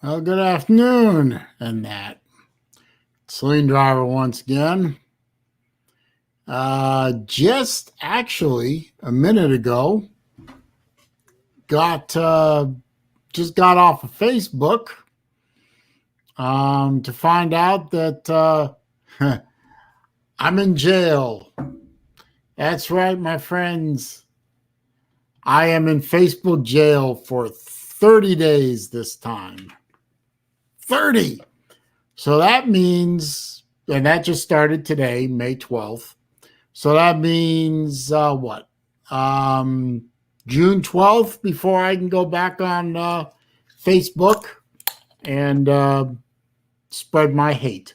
Well, good afternoon, and that SaleenDriver once again. Just actually a minute ago, got just got off of Facebook to find out that I'm in jail. That's right, my friends. I am in Facebook jail for 30 days this time. 30. So that means, and that just started today, May 12th. So that means what? June 12th before I can go back on Facebook and spread my hate.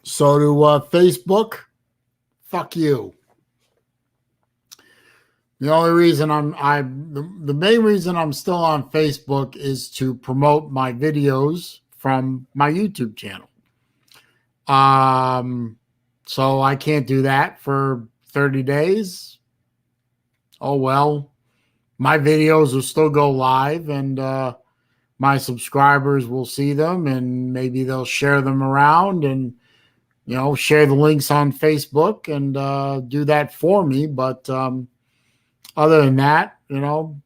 So to Facebook, fuck you. The only reason the main reason I'm still on Facebook is to promote my videos from my YouTube channel. So I can't do that for 30 days. Oh well, my videos will still go live, and my subscribers will see them, and maybe they'll share them around, and share the links on Facebook and do that for me. But other than that, no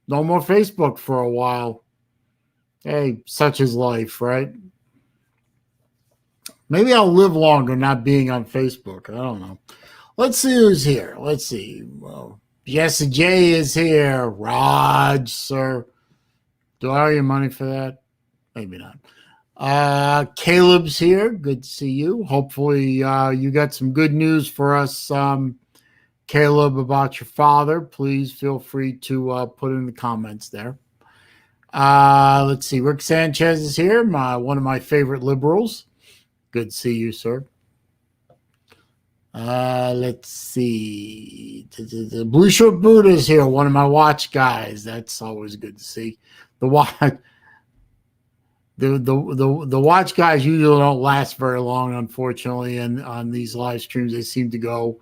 more Facebook for a while. Hey, such is life, right? Maybe I'll live longer not being on Facebook. I don't know. Let's see who's here. Let's see. Well, Jesse J is here. Raj, sir. Do I owe you money for that? Maybe not. Caleb's here. Good to see you. Hopefully you got some good news for us, Caleb, about your father. Please feel free to put in the comments there. Let's see. Rick Sanchez is here. One of my favorite liberals. Good to see you, sir. Let's see. The Blue Shirt Buddha is here. One of my watch guys. That's always good to see. The watch guys usually don't last very long, unfortunately. And on these live streams, they seem to go.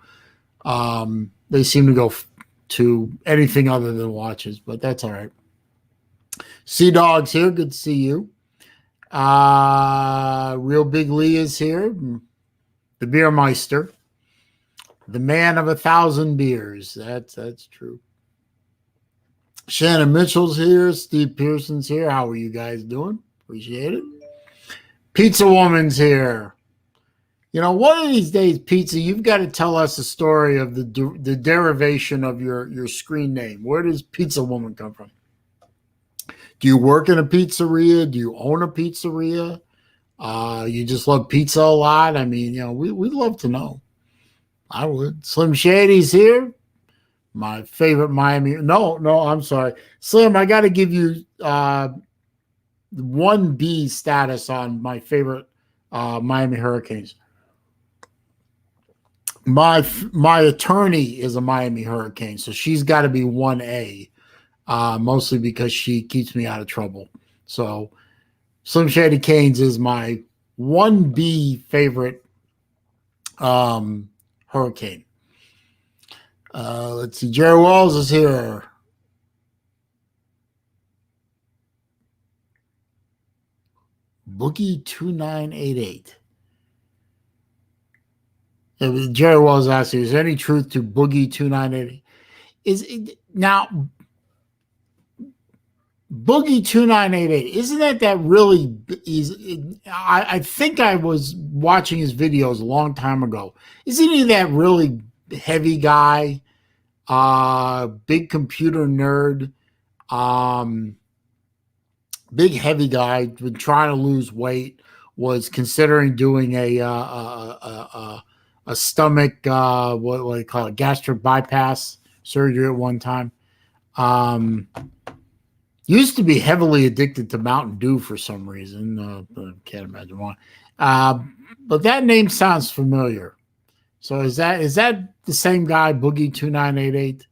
To anything other than watches, but that's all right. Sea Dog's here. Good to see you. Real Big Lee is here. The Beer Meister. The man of 1,000 beers. That's true. Shannon Mitchell's here. Steve Pearson's here. How are you guys doing? Appreciate it. Pizza Woman's here. One of these days, Pizza, you've got to tell us the story of the derivation of your screen name. Where does Pizza Woman come from? Do you work in a pizzeria? Do you own a pizzeria? You just love pizza a lot? I mean, we'd love to know. I would. Slim Shady's here. My favorite Miami. No, I'm sorry. Slim, I got to give you 1B status on my favorite Miami Hurricanes. My attorney is a Miami Hurricane, so she's got to be 1A, mostly because she keeps me out of trouble. So Slim Shady Canes is my 1B favorite Hurricane. Let's see. Jerry Wells is here. Boogie 2988. Jerry Wells asks you, is there any truth to Boogie 2988? Now, Boogie 2988, isn't that really easy? I think I was watching his videos a long time ago. Isn't he that really heavy guy? Big computer nerd, big heavy guy, been trying to lose weight, was considering doing a stomach, what do they call it, gastric bypass surgery at one time. Used to be heavily addicted to Mountain Dew for some reason. Can't imagine why. But that name sounds familiar. So is that the same guy, Boogie 2988?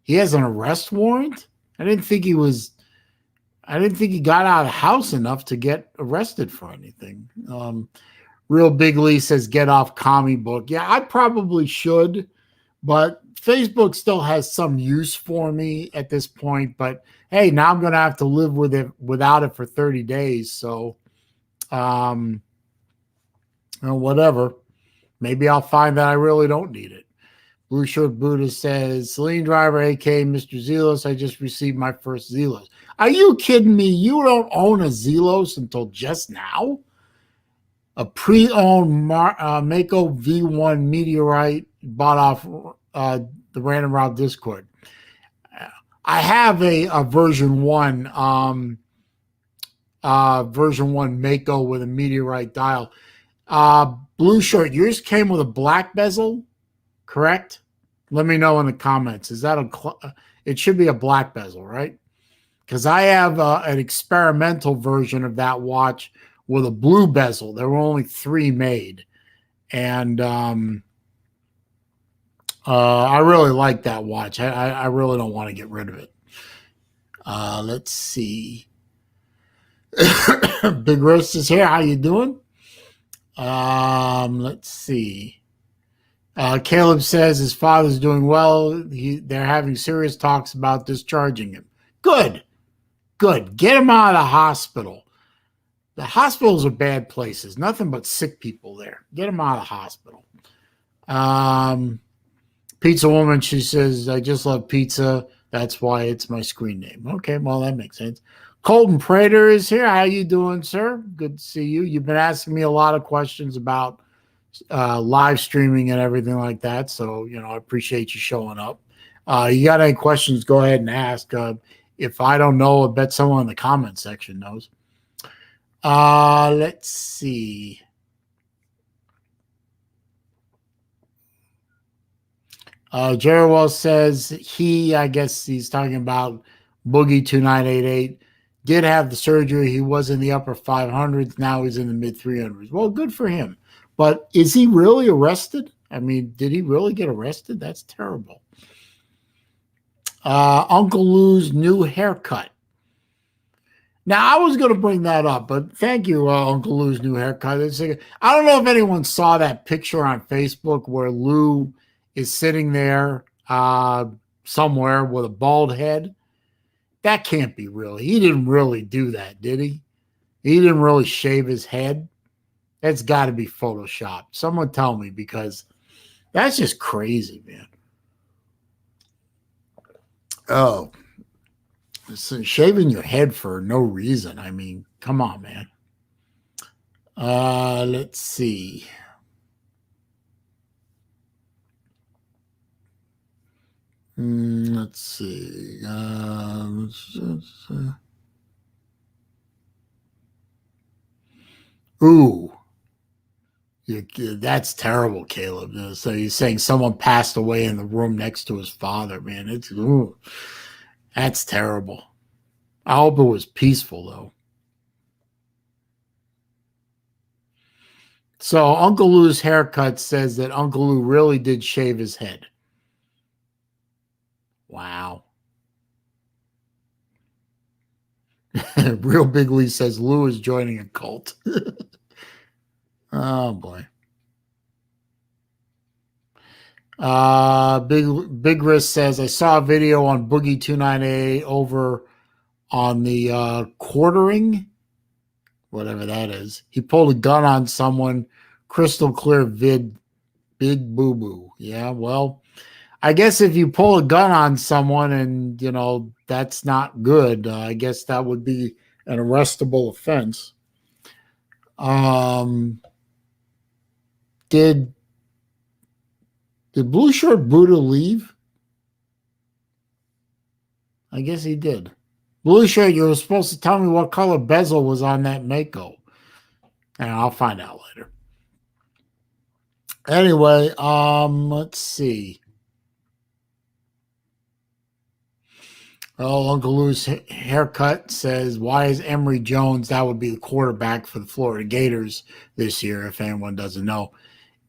He has an arrest warrant? I didn't think he got out of the house enough to get arrested for anything. Real Big Lee says, get off commie book. Yeah, I probably should, but Facebook still has some use for me at this point, but hey, now I'm going to have to live with it without it for 30 days. So, whatever. Maybe I'll find that I really don't need it. Blue Shirt Buddha says, SaleenDriver, aka Mr. Zelos, I just received my first Zelos. Are you kidding me? You don't own a Zelos until just now? A pre-owned Mako V1 Meteorite bought off the Random Route Discord. I have a version 1 Mako with a Meteorite dial. Blue Shirt, yours came with a black bezel, correct? Let me know in the comments. Is that it should be a black bezel, right? Because I have an experimental version of that watch with a blue bezel. There were only 3 made. And I really like that watch. I really don't want to get rid of it. Let's see. Big Roast is here. How you doing? Let's see. Caleb says his father's doing well. They're having serious talks about discharging him. Good. Get him out of the hospital. The hospitals are bad places. Nothing but sick people there. Get him out of the hospital. Pizza Woman, she says, I just love pizza. That's why it's my screen name. Okay, well, that makes sense. Colton Prater is here. How you doing, sir? Good to see you. You've been asking me a lot of questions about live streaming and everything like that. So, I appreciate you showing up. You got any questions, go ahead and ask. If I don't know, I bet someone in the comment section knows. Let's see. Jerry Wells says I guess he's talking about Boogie 2988, did have the surgery. He was in the upper 500s. Now he's in the mid 300s. Well, good for him. But is he really arrested? I mean, did he really get arrested? That's terrible. Uncle Lou's new haircut. Now, I was going to bring that up, but thank you, Uncle Lou's new haircut. I don't know if anyone saw that picture on Facebook where Lou is sitting there somewhere with a bald head. That can't be real. He didn't really do that, did he? He didn't really shave his head. That's got to be Photoshopped. Someone tell me, because that's just crazy, man. Oh, so shaving your head for no reason. I mean, come on, man. Let's see. Let's see. Ooh. That's terrible, Caleb. So you're saying someone passed away in the room next to his father, man. That's terrible. I hope it was peaceful, though. So Uncle Lou's haircut says that Uncle Lou really did shave his head. Wow. Real Big Lee says Lou is joining a cult. Oh, boy. Big Risk says, I saw a video on Boogie 29A over on the quartering, whatever that is. He pulled a gun on someone, crystal clear vid, big boo-boo. Yeah, well, I guess if you pull a gun on someone and, that's not good, I guess that would be an arrestable offense. Did Blue Shirt Buddha leave? I guess he did. Blue Shirt, you were supposed to tell me what color bezel was on that Mako. And I'll find out later. Anyway, let's see. Oh, Uncle Lou's haircut says, why is Emory Jones, that would be the quarterback for the Florida Gators this year, if anyone doesn't know,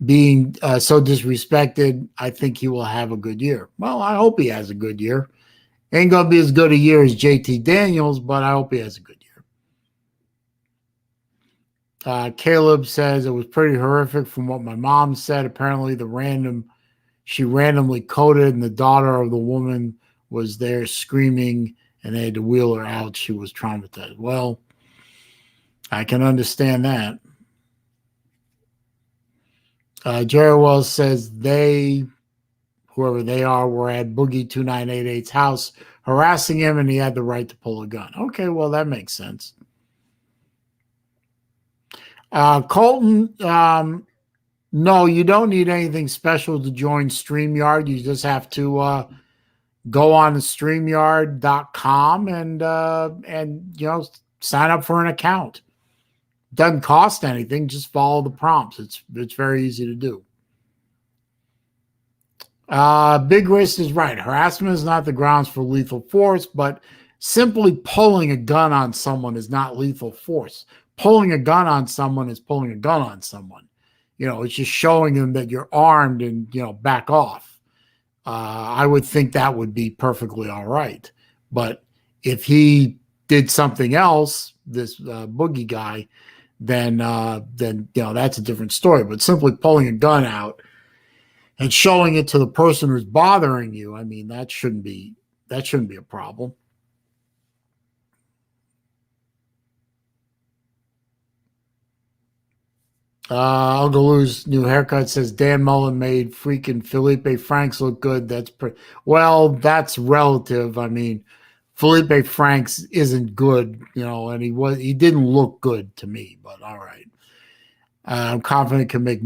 being so disrespected? I think he will have a good year. Well, I hope he has a good year. Ain't going to be as good a year as JT Daniels, but I hope he has a good year. Caleb says, it was pretty horrific from what my mom said. Apparently the random she randomly coded, and the daughter of the woman was there screaming, and they had to wheel her out. She was traumatized. Well, I can understand that. Jerry Wells says whoever they are, were at Boogie 2988's house harassing him, and he had the right to pull a gun. Okay, well, that makes sense. Colton, no, you don't need anything special to join StreamYard. You just have to go on to StreamYard.com and sign up for an account. Doesn't cost anything. Just follow the prompts. It's very easy to do. Big Wrist is right. Harassment is not the grounds for lethal force, but simply pulling a gun on someone is not lethal force. Pulling a gun on someone is pulling a gun on someone. It's just showing them that you're armed and, back off. I would think that would be perfectly all right. But if he did something else, this Boogie guy, then that's a different story. But simply pulling a gun out and showing it to the person who's bothering you, I mean, that shouldn't be a problem. Uncle Lou's new haircut says Dan Mullen made freaking Felipe Franks look good. That's that's relative. I mean, Felipe Franks isn't good, and he didn't look good to me, but all right. I'm confident can make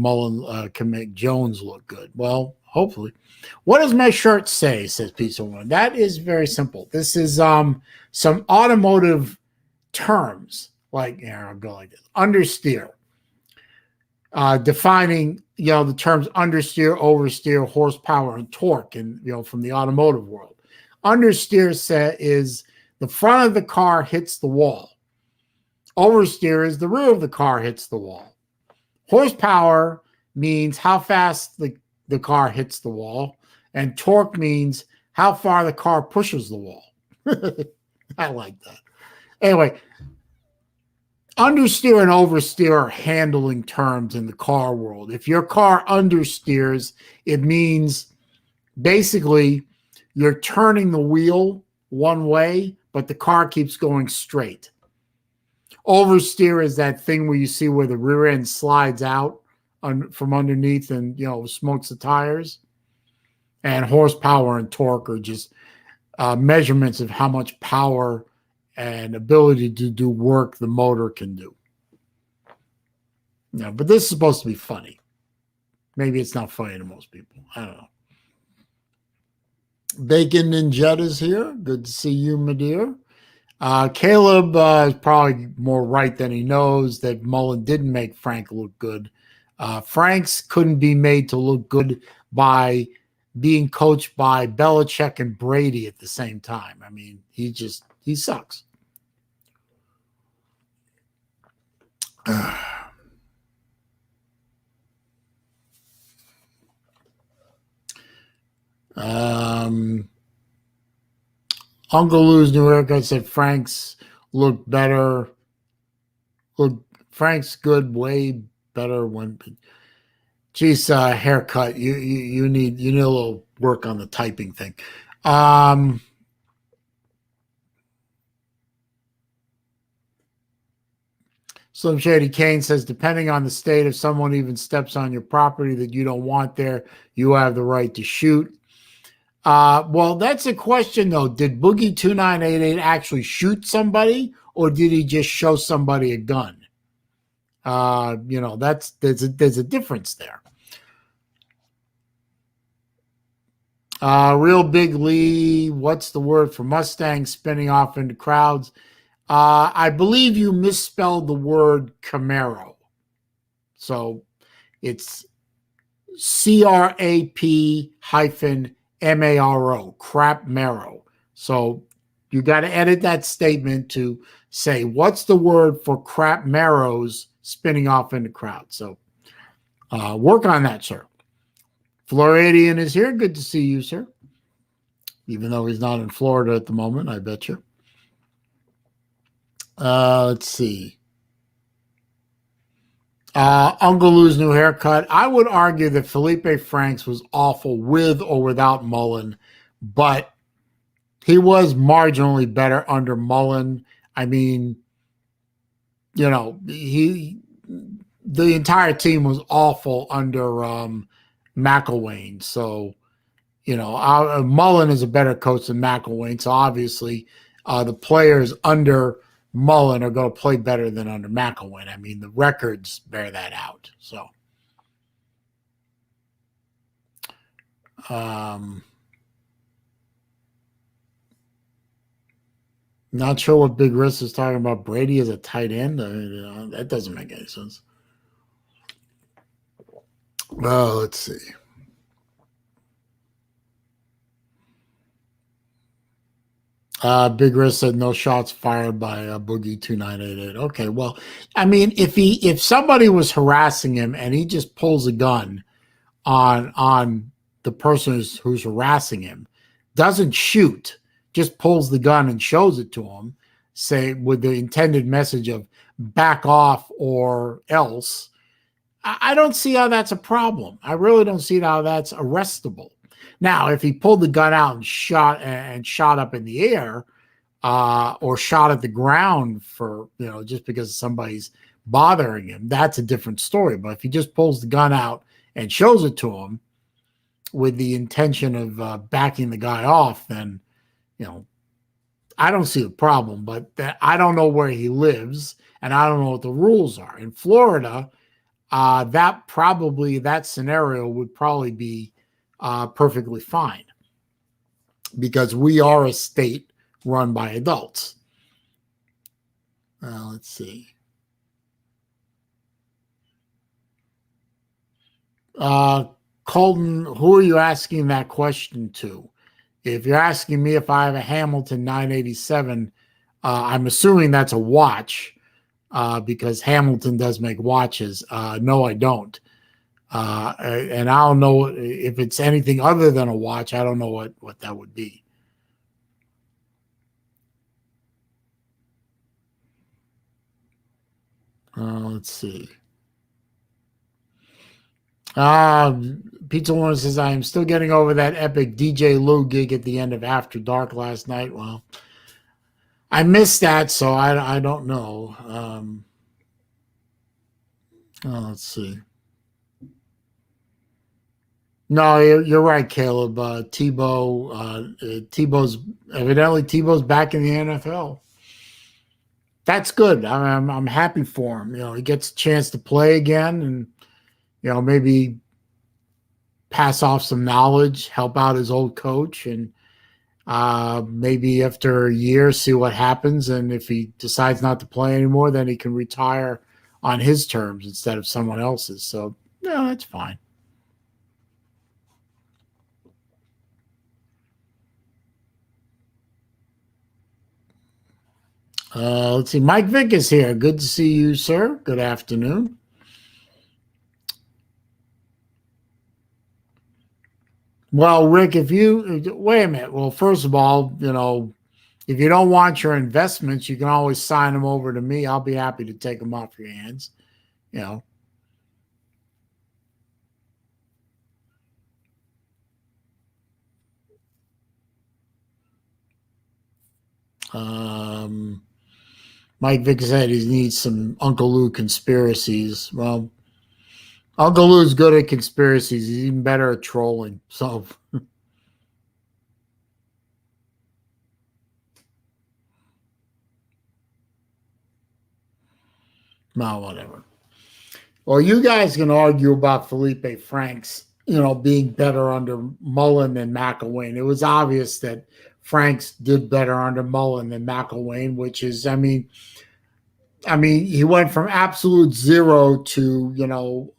Jones look good. Well, hopefully. What does my shirt say? Says Pizza One. That is very simple. This is some automotive terms. I'll go like this. Understeer. Defining, the terms understeer, oversteer, horsepower, and torque, and from the automotive world. Understeer is the front of the car hits the wall. Oversteer is the rear of the car hits the wall. Horsepower means how fast the car hits the wall, and torque means how far the car pushes the wall. I like that. Anyway, understeer and oversteer are handling terms in the car world. If your car understeers, it means basically you're turning the wheel one way, but the car keeps going straight. Oversteer is that thing where you see where the rear end slides out from underneath and, smokes the tires. And horsepower and torque are just measurements of how much power and ability to do work the motor can do. But this is supposed to be funny. Maybe it's not funny to most people. I don't know. Bacon Ninjetta's here. Good to see you, my dear. Caleb is probably more right than he knows that Mullen didn't make Frank look good. Franks couldn't be made to look good by being coached by Belichick and Brady at the same time. I mean, he sucks. Uncle Lou's new haircut said Frank's looked better. Frank's good, way better when. Geez, haircut. You need a little work on the typing thing. Slim Shady Kane says, depending on the state, if someone even steps on your property that you don't want there, you have the right to shoot. Well, that's a question, though. Did Boogie 2988 actually shoot somebody, or did he just show somebody a gun? There's a difference there. Real Big Lee, what's the word for Mustang spinning off into crowds? I believe you misspelled the word Camaro. So it's CRAP-MARO, crap marrow. So you got to edit that statement to say, what's the word for crap marrows spinning off into crowds? So work on that, sir. Floridian is here. Good to see you, sir. Even though he's not in Florida at the moment, I bet you. Let's see. Uncle Lou's new haircut. I would argue that Felipe Franks was awful with or without Mullen, but he was marginally better under Mullen. I mean, the entire team was awful under McElwain. So, Mullen is a better coach than McElwain. So obviously, the players under Mullen are going to play better than under McElwain. I mean, the records bear that out. So, not sure what Big Riss is talking about. Brady as a tight end. That doesn't make any sense. Well, let's see. Big Riss said no shots fired by Boogie 2988. Okay, well, I mean, if somebody was harassing him and he just pulls a gun on the person who's harassing him, doesn't shoot, just pulls the gun and shows it to him, say with the intended message of back off or else, I don't see how that's a problem. I really don't see how that's arrestable. Now, if he pulled the gun out and shot up in the air, or shot at the ground for just because somebody's bothering him, that's a different story. But if he just pulls the gun out and shows it to him with the intention of backing the guy off, then I don't see the problem. But I don't know where he lives, and I don't know what the rules are in Florida. That scenario would probably be perfectly fine because we are a state run by adults. Let's see. Colton, who are you asking that question to? If you're asking me if I have a Hamilton 987, I'm assuming that's a watch because Hamilton does make watches. No, I don't. And I don't know if it's anything other than a watch. I don't know what that would be. Let's see. Pizza Warner says, I am still getting over that epic DJ Lou gig at the end of After Dark last night. Well, I missed that, so I don't know. Let's see. No, you're right, Caleb. Tebow's back in the NFL. That's good. I'm happy for him. He gets a chance to play again, and maybe pass off some knowledge, help out his old coach, and maybe after a year see what happens. And if he decides not to play anymore, then he can retire on his terms instead of someone else's. So that's fine. Let's see. Mike Vick is here. Good to see you, sir. Good afternoon. Well, Rick, if you wait a minute. Well, first of all, if you don't want your investments, you can always sign them over to me. I'll be happy to take them off your hands. Mike Vick said he needs some Uncle Lou conspiracies. Well, Uncle Lou's good at conspiracies. He's even better at trolling. So, no, whatever. Well, you guys can argue about Felipe Franks, being better under Mullen than McElwain. It was obvious that Franks did better under Mullen than McElwain, which is, I mean, he went from absolute zero to,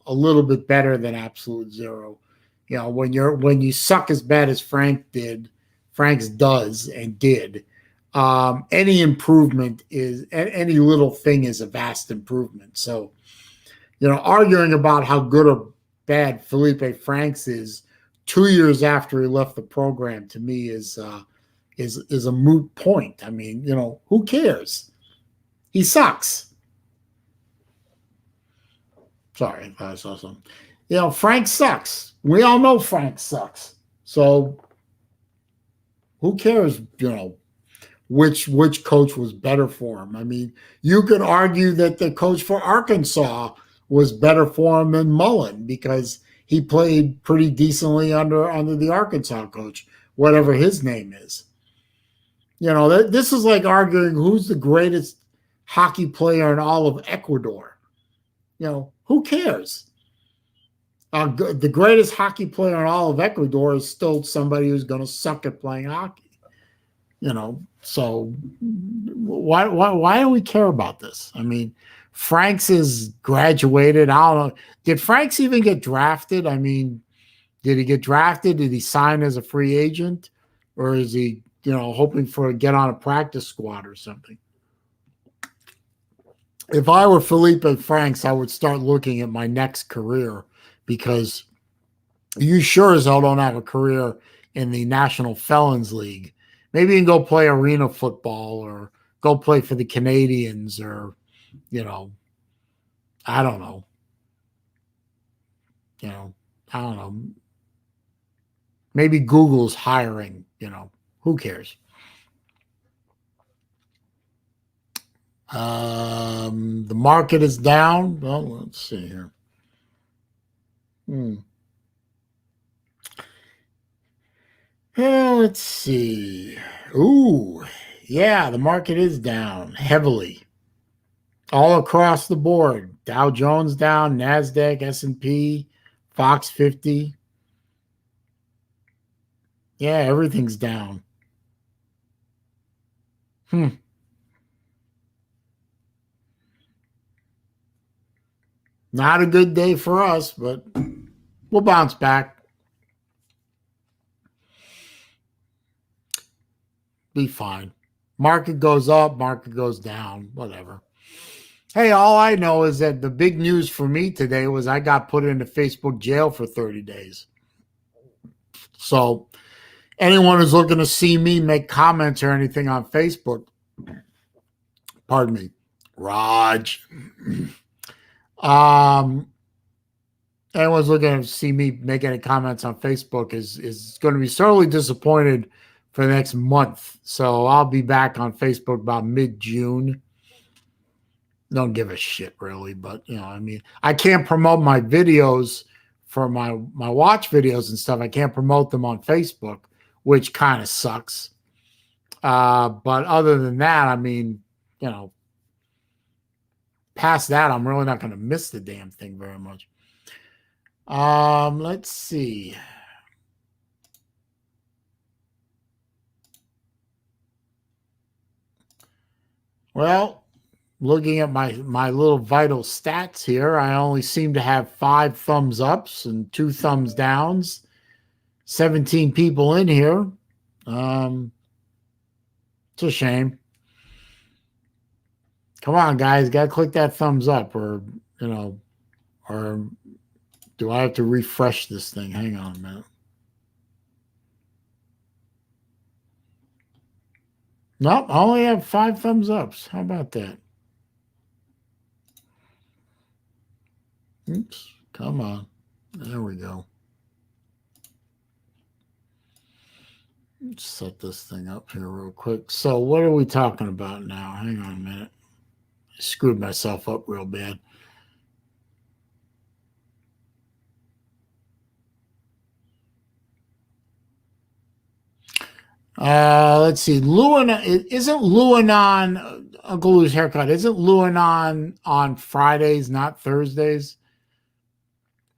a little bit better than absolute zero. When you suck as bad as Franks does and did, any improvement any little thing is a vast improvement. So, arguing about how good or bad Felipe Franks is 2 years after he left the program to me is a moot point. I mean, who cares? He sucks. Sorry if I saw something. You know, Frank sucks. We all know Frank sucks. So who cares, you know, which coach was better for him? I mean, you could argue that the coach for Arkansas was better for him than Mullen because he played pretty decently under the Arkansas coach, whatever his name is. You know, this is like arguing who's the greatest hockey player in all of Ecuador. You know, who cares? The greatest hockey player in all of Ecuador is still somebody who's going to suck at playing hockey. You know, so why do we care about this? I mean, Franks is graduated. I don't know. Did Franks even get drafted? I mean, did he get drafted? Did he sign as a free agent? Or is he, you know, hoping for a get on a practice squad or something? If I were Felipe Franks, I would start looking at my next career because you sure as hell don't have a career in the National Felons League. Maybe you can go play arena football or go play for the Canadians or, you know, I don't know. You know, I don't know. Maybe Google's hiring, you know, who cares? The market is down. Well, let's see here. Well, let's see. Ooh, yeah, the market is down heavily. All across the board. Dow Jones down, NASDAQ, S&P, Fox 50. Yeah, everything's down. Not a good day for us, but we'll bounce back. Be fine. Market goes up, market goes down, whatever. Hey, all I know is that the big news for me today was I got put into Facebook jail for 30 days. So anyone who's looking to see me make comments or anything on Facebook, pardon me, Raj. Anyone's looking to see me make any comments on Facebook is going to be sorely disappointed for the next month. So I'll be back on Facebook about mid-June. Don't give a shit really, but you know, I mean, I can't promote my videos for my watch videos and stuff. I can't promote them on Facebook, which kind of sucks. But other than that, I mean, you know, past that, I'm really not going to miss the damn thing very much. Let's see. Well, looking at my little vital stats here, I only seem to have 5 thumbs ups and 2 thumbs downs. 17 people in here. It's a shame. Come on, guys, gotta click that thumbs up, or you know, or do I have to refresh this thing? Hang on a minute. Nope, I only have 5 thumbs ups. How about that? Oops, come on. There we go. Let's set this thing up here real quick. So what are we talking about now? Hang on a minute. I screwed myself up real bad. Let's see. Isn't Lewin on Uncle Lou's haircut? Isn't Lewin on Fridays, not Thursdays?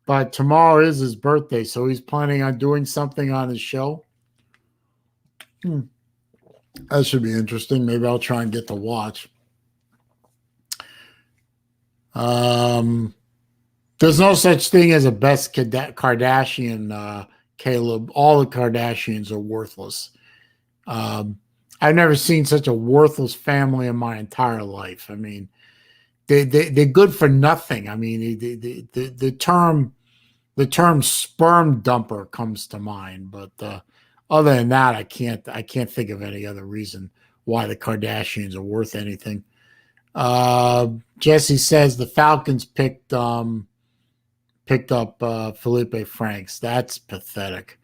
But tomorrow is his birthday, so he's planning on doing something on his show. That should be interesting. Maybe I'll try and get to watch. There's no such thing as a best Kardashian, Caleb. All the Kardashians are worthless. I've never seen such a worthless family in my entire life. I mean, they're good for nothing. I mean, the term sperm dumper comes to mind, but other than that, I can't think of any other reason why the Kardashians are worth anything. Jesse says the Falcons picked picked up Felipe Franks. That's pathetic.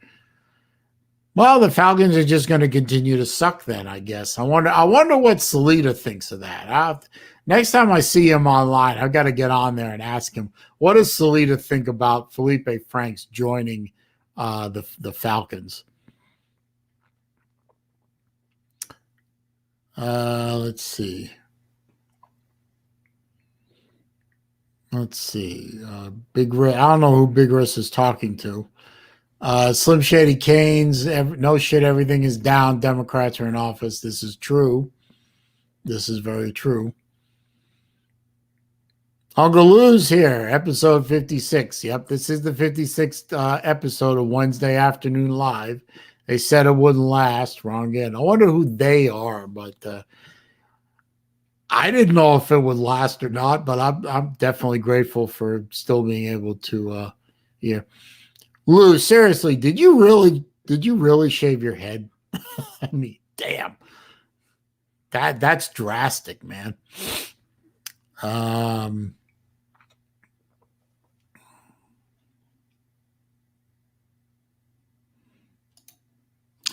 Well, the Falcons are just going to continue to suck then, I guess. I wonder what Salita thinks of that. Next time I see him online, I've got to get on there and ask him, what does Salita think about Felipe Franks joining the Falcons? Let's see. Big Rick. I don't know who Big Rick is talking to. Slim Shady Canes. No shit. Everything is down. Democrats are in office. This is true. This is very true. Uncle Lou's here. Episode 56. Yep, this is the 56th episode of Wednesday Afternoon Live. They said it wouldn't last. Wrong again. I wonder who they are, but I didn't know if it would last or not. But I'm definitely grateful for still being able to. Yeah, Lou, seriously, did you really shave your head? I mean, damn, that's drastic, man.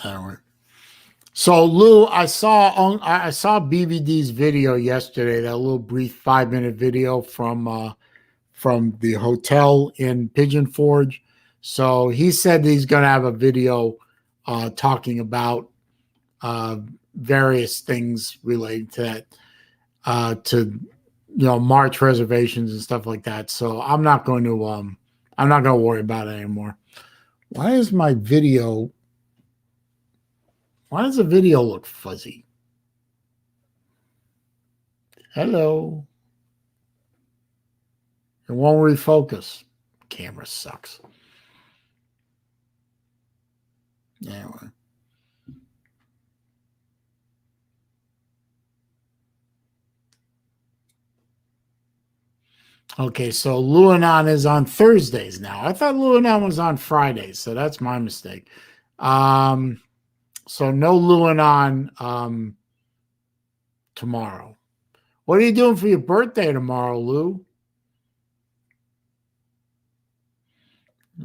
Anyway. So Lou, I saw BVD's video yesterday. That little brief 5-minute video from the hotel in Pigeon Forge. So he said he's going to have a video talking about various things related to that, to March reservations and stuff like that. So I'm not going to worry about it anymore. Why does the video look fuzzy? Hello. It won't refocus. Camera sucks. Anyway. Okay, so Luanon is on Thursdays now. I thought Luanon was on Fridays, so that's my mistake. So no Luanon tomorrow. What are you doing for your birthday tomorrow, Lou?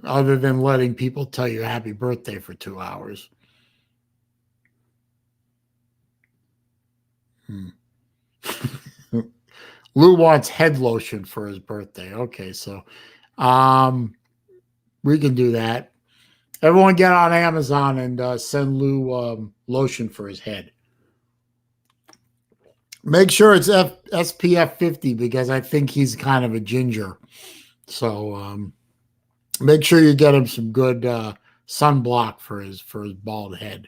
Other than letting people tell you happy birthday for 2 hours. Lou wants head lotion for his birthday. Okay, so we can do that. Everyone get on Amazon and send Lou lotion for his head. Make sure it's SPF 50 because I think he's kind of a ginger. So make sure you get him some good sunblock for his bald head.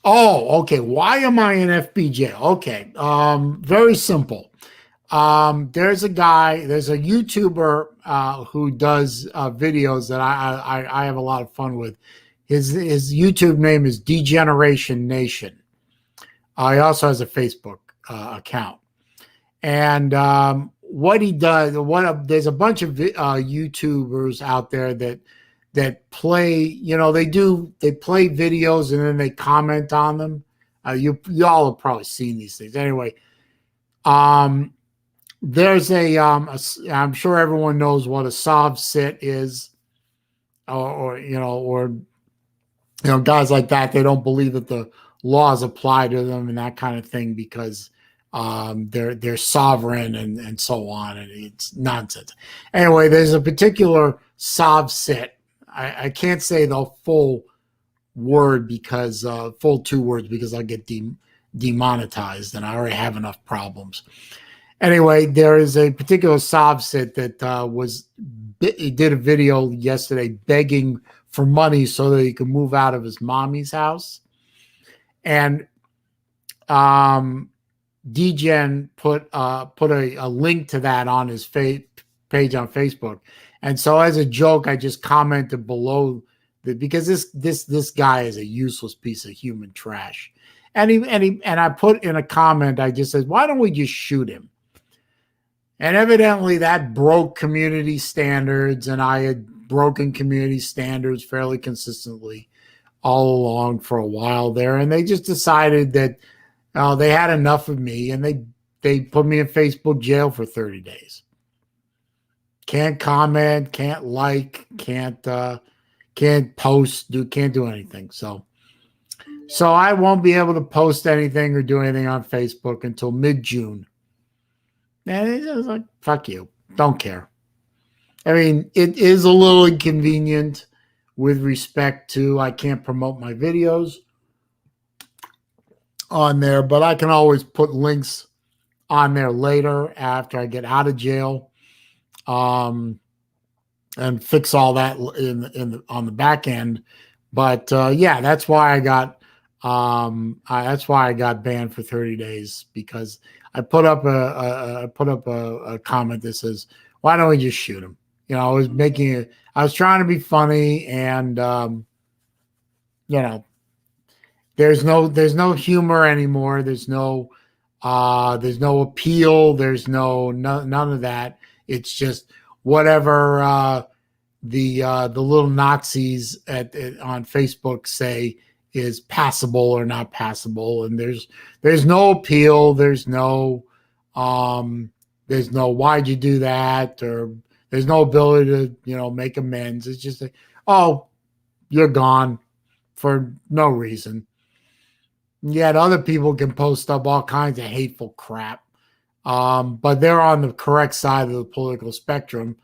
Oh, okay. Why am I in FBJ? Okay. Very simple. There's a YouTuber who does videos that I have a lot of fun with. His YouTube name is Degeneration Nation. He also has a Facebook account. And what he does, there's a bunch of YouTubers out there that play, they play videos and then they comment on them. Y'all have probably seen these things. Anyway, there's I'm sure everyone knows what a sov sit is, or guys like that. They don't believe that the laws apply to them and that kind of thing because they're sovereign and so on, and it's nonsense. Anyway, there's a particular sov sit. I can't say the full word because full 2 words because I'll get demonetized, and I already have enough problems. Anyway, there is a particular sov sit that he did a video yesterday begging for money so that he could move out of his mommy's house. And Degen put a link to that on his page on Facebook. And so as a joke, I just commented below that because this guy is a useless piece of human trash. And I put in a comment, I just said, why don't we just shoot him? And evidently that broke community standards, and I had broken community standards fairly consistently all along for a while there. And they just decided that They had enough of me, and they put me in Facebook jail for 30 days. Can't comment, can't like, can't post, can't do anything. So I won't be able to post anything or do anything on Facebook until mid-June. And it's just like, fuck you. Don't care. I mean, it is a little inconvenient with respect to I can't promote my videos on there, but I can always put links on there later after I get out of jail, and fix all that on the back end. But yeah, that's why I got banned for 30 days, because I put up a comment that says, "Why don't we just shoot him?" I was trying to be funny, and you know, there's no humor anymore. There's no appeal. There's none of that. It's just whatever the little Nazis on Facebook say is passable or not passable, and there's no appeal. There's no why'd you do that, or there's no ability to make amends. It's just like, oh, you're gone for no reason. Yet other people can post up all kinds of hateful crap, but they're on the correct side of the political spectrum,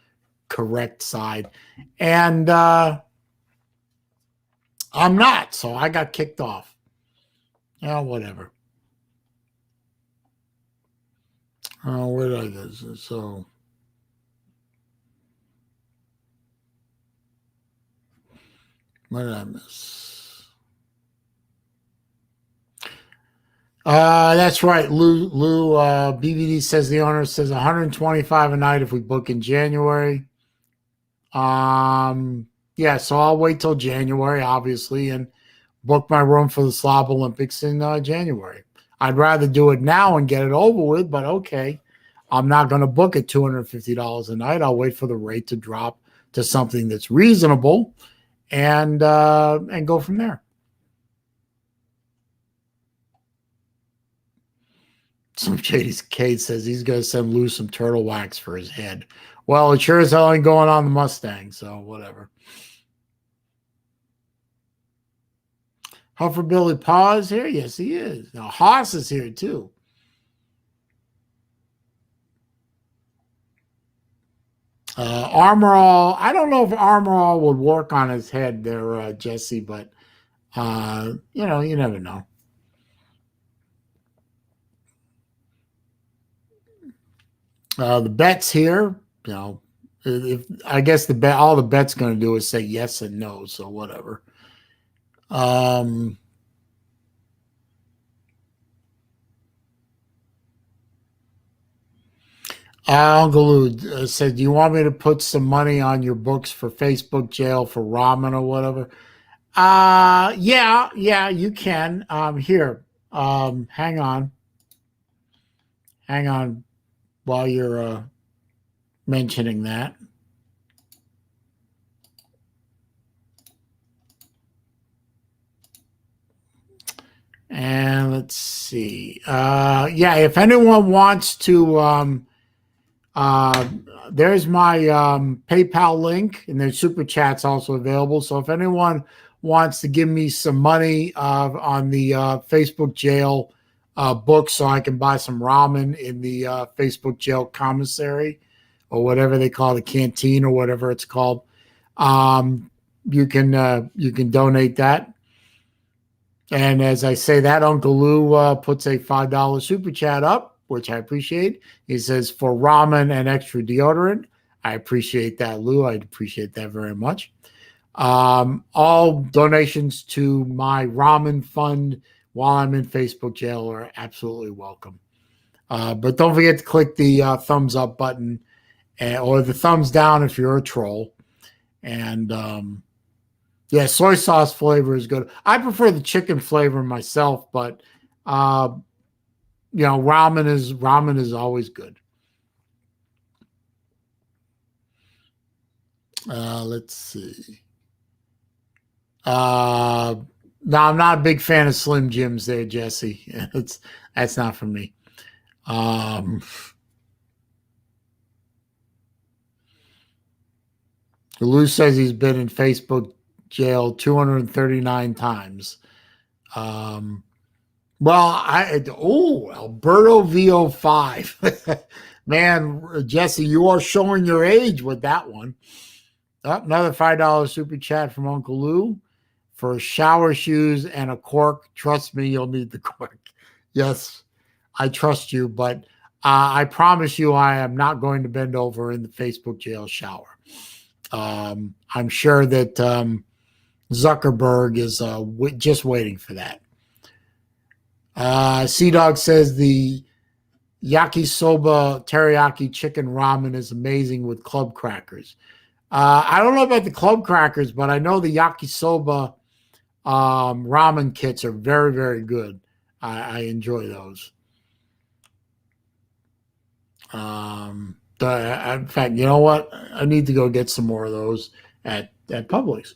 correct side, and I'm not, so I got kicked off. Whatever. Where did I go? So what did I miss? That's right. Lou BVD says the owner says 125 a night if we book in January. Yeah, so I'll wait till January, obviously, and book my room for the Slob Olympics in January. I'd rather do it now and get it over with, but okay. I'm not going to book at $250 a night. I'll wait for the rate to drop to something that's reasonable, and go from there. Some Shady's Kate says he's going to send Lou some turtle wax for his head. Well, it sure as hell ain't going on the Mustang, so whatever. Huffer Billy Paw is here? Yes, he is. Now, Haas is here, too. Armor All, I don't know if Armor All would work on his head there, Jesse, but, you never know. The bet's here, if I guess all the bet's going to do is say yes and no, so whatever. Uncle Lou said, "Do you want me to put some money on your books for Facebook jail for ramen or whatever?" Yeah, you can. Here, hang on, while you're mentioning that. And let's see. Yeah, if anyone wants to, there's my PayPal link, and there's super chats also available. So if anyone wants to give me some money on the Facebook jail book, so I can buy some ramen in the Facebook jail commissary, or whatever they call the canteen, or whatever it's called, you can donate that. And as I say that, Uncle Lou puts a $5 super chat up, which I appreciate. He says, for ramen and extra deodorant. I appreciate that, Lou. I appreciate that very much. All donations to my ramen fund while I'm in Facebook jail are absolutely welcome. But don't forget to click the thumbs up button, or the thumbs down if you're a troll. And yeah, soy sauce flavor is good. I prefer the chicken flavor myself, but ramen is always good. Let's see. No, I'm not a big fan of Slim Jims there, Jesse. That's not for me. Lou says he's been in Facebook jail 239 times. Um, Alberto VO5. Man, Jesse, you are showing your age with that one. Oh, another $5 super chat from Uncle Lou for shower shoes and a cork. Trust me, you'll need the cork. Yes, I trust you, but I promise you I am not going to bend over in the Facebook jail shower. I'm sure that Zuckerberg is just waiting for that. Sea-Dog says the yakisoba teriyaki chicken ramen is amazing with club crackers. I don't know about the club crackers, but I know the yakisoba ramen kits are very, very good. I enjoy those. In fact, you know what? I need to go get some more of those at Publix,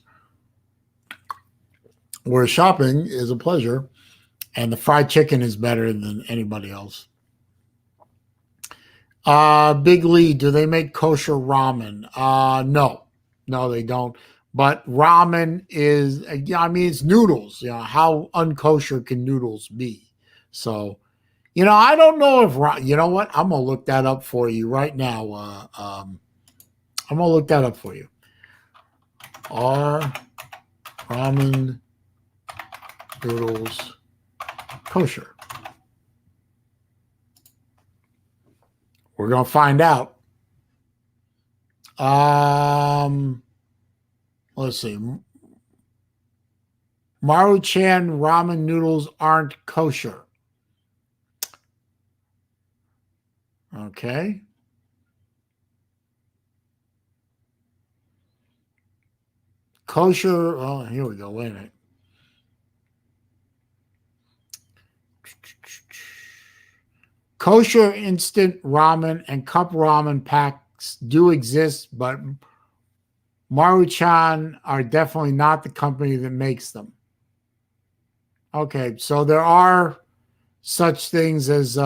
where shopping is a pleasure, and the fried chicken is better than anybody else. Big Lee, do they make kosher ramen? No, they don't. But ramen is, I mean, it's noodles. You know, how unkosher can noodles be? So, I don't know if, you know what? I'm going to look that up for you right now. I'm going to look that up for you. Are ramen noodles kosher? We're going to find out. Let's see. Maruchan ramen noodles aren't kosher. Okay. Kosher. Oh, here we go. Wait a minute. Kosher instant ramen and cup ramen packs do exist, but Maruchan are definitely not the company that makes them. Okay, so there are such things as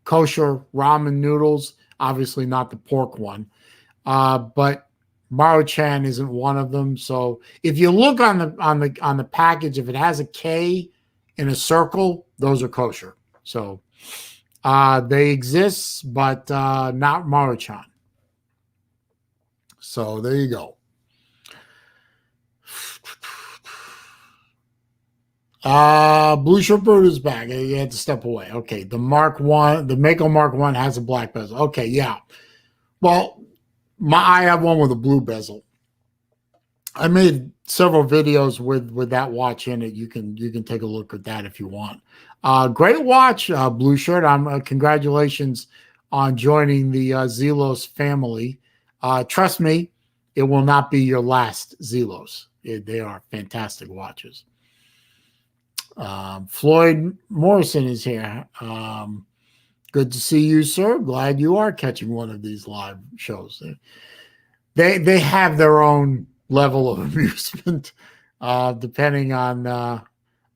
kosher ramen noodles, obviously not the pork one, but Maruchan isn't one of them. So if you look on the package, if it has a K in a circle, those are kosher. So they exist, but not Maruchan. So there you go. Blue Shirt Bird is back. You had to step away. Okay, the Mako Mark 1 has a black bezel. Okay, yeah. Well, I have one with a blue bezel. I made several videos with that watch in it. You can take a look at that if you want. Great watch, Blue Shirt. Congratulations on joining the Zelos family. Trust me, it will not be your last Zelos. They are fantastic watches. Floyd Morrison is here. Good to see you, sir. Glad you are catching one of these live shows. They have their own level of amusement, depending on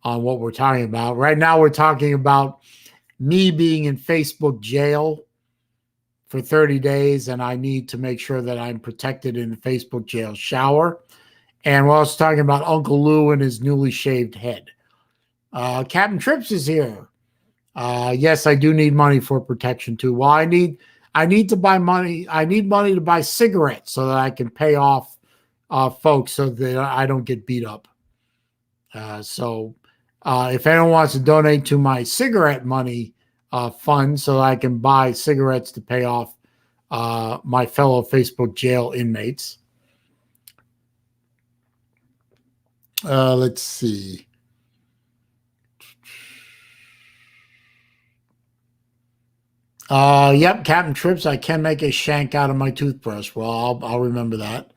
what we're talking about. Right now, we're talking about me being in Facebook jail for 30 days, and I need to make sure that I'm protected in the Facebook jail shower. And we're also talking about Uncle Lou and his newly shaved head. Captain Trips is here. Yes, I do need money for protection too. Well, I need to buy money. I need money to buy cigarettes so that I can pay off folks so that I don't get beat up. So if anyone wants to donate to my cigarette money fund so that I can buy cigarettes to pay off my fellow Facebook jail inmates. Let's see. Yep, Captain Trips. I can make a shank out of my toothbrush. Well, I'll remember that.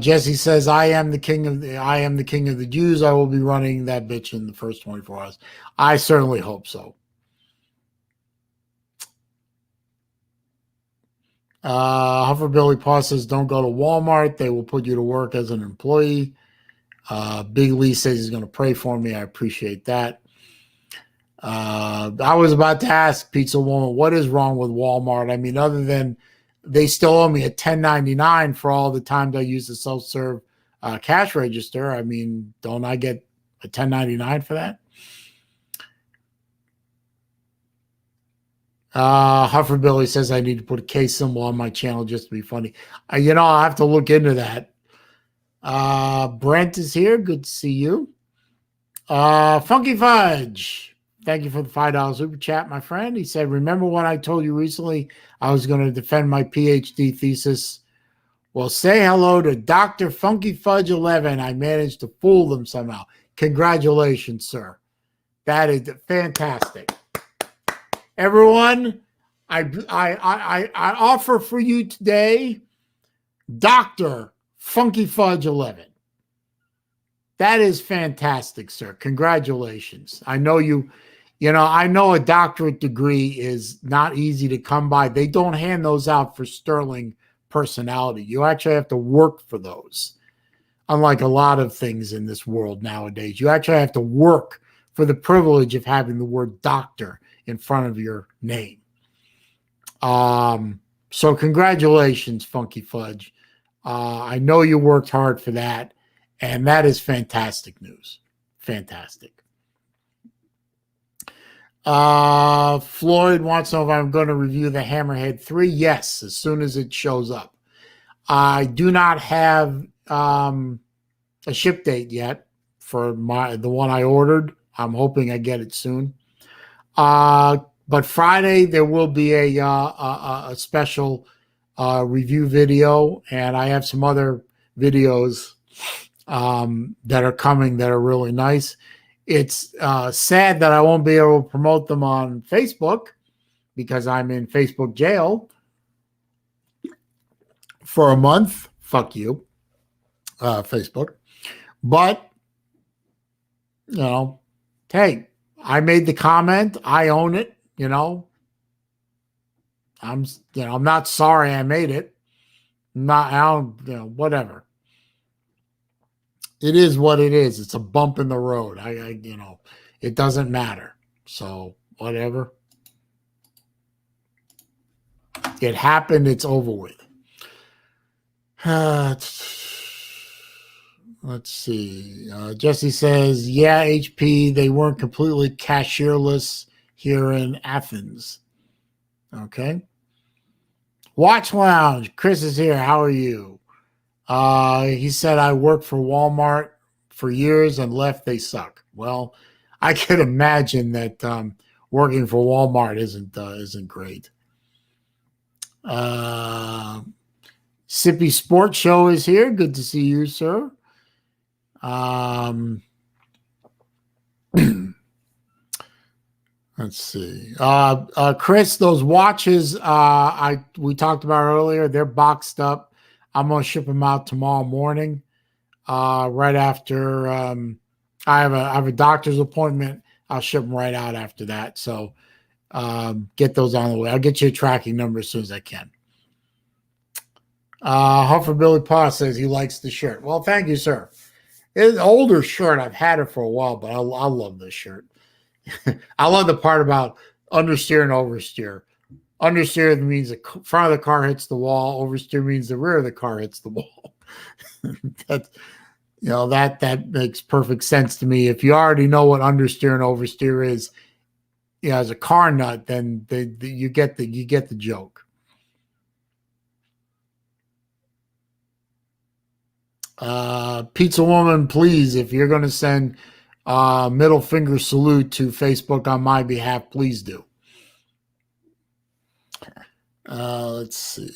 Jesse says, I am the king of the Jews. I will be running that bitch in the first 24 hours. I certainly hope so. Hufferbilly Paw says, don't go to Walmart. They will put you to work as an employee. Big Lee says he's going to pray for me. I appreciate that. I was about to ask Pizza Woman, what is wrong with Walmart? I mean, other than they still owe me a $10.99 for all the times I use the self-serve cash register. I mean, don't I get a $10.99 for that? Hufferbilly says I need to put a K symbol on my channel just to be funny. I'll have to look into that. Brent is here. Good to see you. Funky Fudge, thank you for the $5 super chat, my friend. He said, remember when I told you recently I was going to defend my PhD thesis? Well, say hello to Dr. Funky Fudge 11. I managed to fool them somehow. Congratulations, sir. That is fantastic. Everyone, I offer for you today Dr. Funky Fudge 11. That is fantastic, sir. Congratulations. I know I know a doctorate degree is not easy to come by. They don't hand those out for sterling personality. You actually have to work for those. Unlike a lot of things in this world nowadays, you actually have to work for the privilege of having the word doctor in front of your name. So congratulations, Funky Fudge. I know you worked hard for that. And that is fantastic news. Fantastic. Floyd wants to know if I'm going to review the Hammerhead 3. Yes, as soon as it shows up. I do not have a ship date yet for the one I ordered. I'm hoping I get it soon. But Friday there will be a special review video, and I have some other videos that are coming that are really nice. It's sad that I won't be able to promote them on Facebook because I'm in Facebook jail for a month. Fuck you, Facebook. But, hey, I made the comment. I own it, I'm not sorry I made it. Whatever. It is what it is. It's a bump in the road. It doesn't matter. So whatever. It happened. It's over with. Let's see. Jesse says, yeah, HP, they weren't completely cashierless here in Athens. Okay. Watch Lounge. Chris is here. How are you? He said, I worked for Walmart for years and left. They suck. Well, I could imagine that working for Walmart isn't great. Sippy Sports Show is here. Good to see you, sir. Let's see. Chris, those watches we talked about earlier, they're boxed up. I'm going to ship them out tomorrow morning, right after I have a doctor's appointment. I'll ship them right out after that. So get those on the way. I'll get you a tracking number as soon as I can. Hufferbilly Paw says he likes the shirt. Well, thank you, sir. It's an older shirt. I've had it for a while, but I love this shirt. I love the part about understeer and oversteer. Understeer means the front of the car hits the wall. Oversteer means the rear of the car hits the wall. That makes perfect sense to me. If you already know what understeer and oversteer is, as a car nut, then you get the joke. Pizza Woman, please, if you're going to send middle finger salute to Facebook on my behalf, please do. Let's see.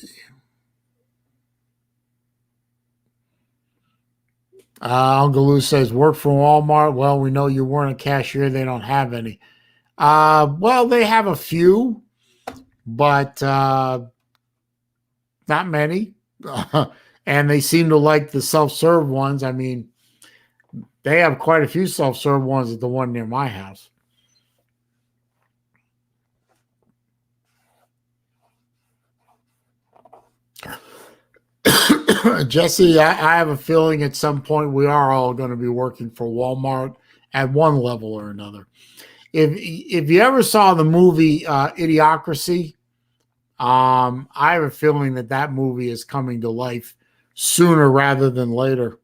Uncle Lou says, work for Walmart. Well, we know you weren't a cashier. They don't have any. Well, they have a few, but not many. And they seem to like the self-serve ones. I mean, they have quite a few self-serve ones at the one near my house. Jesse, I have a feeling at some point we are all going to be working for Walmart at one level or another. If you ever saw the movie Idiocracy, I have a feeling that that movie is coming to life sooner rather than later.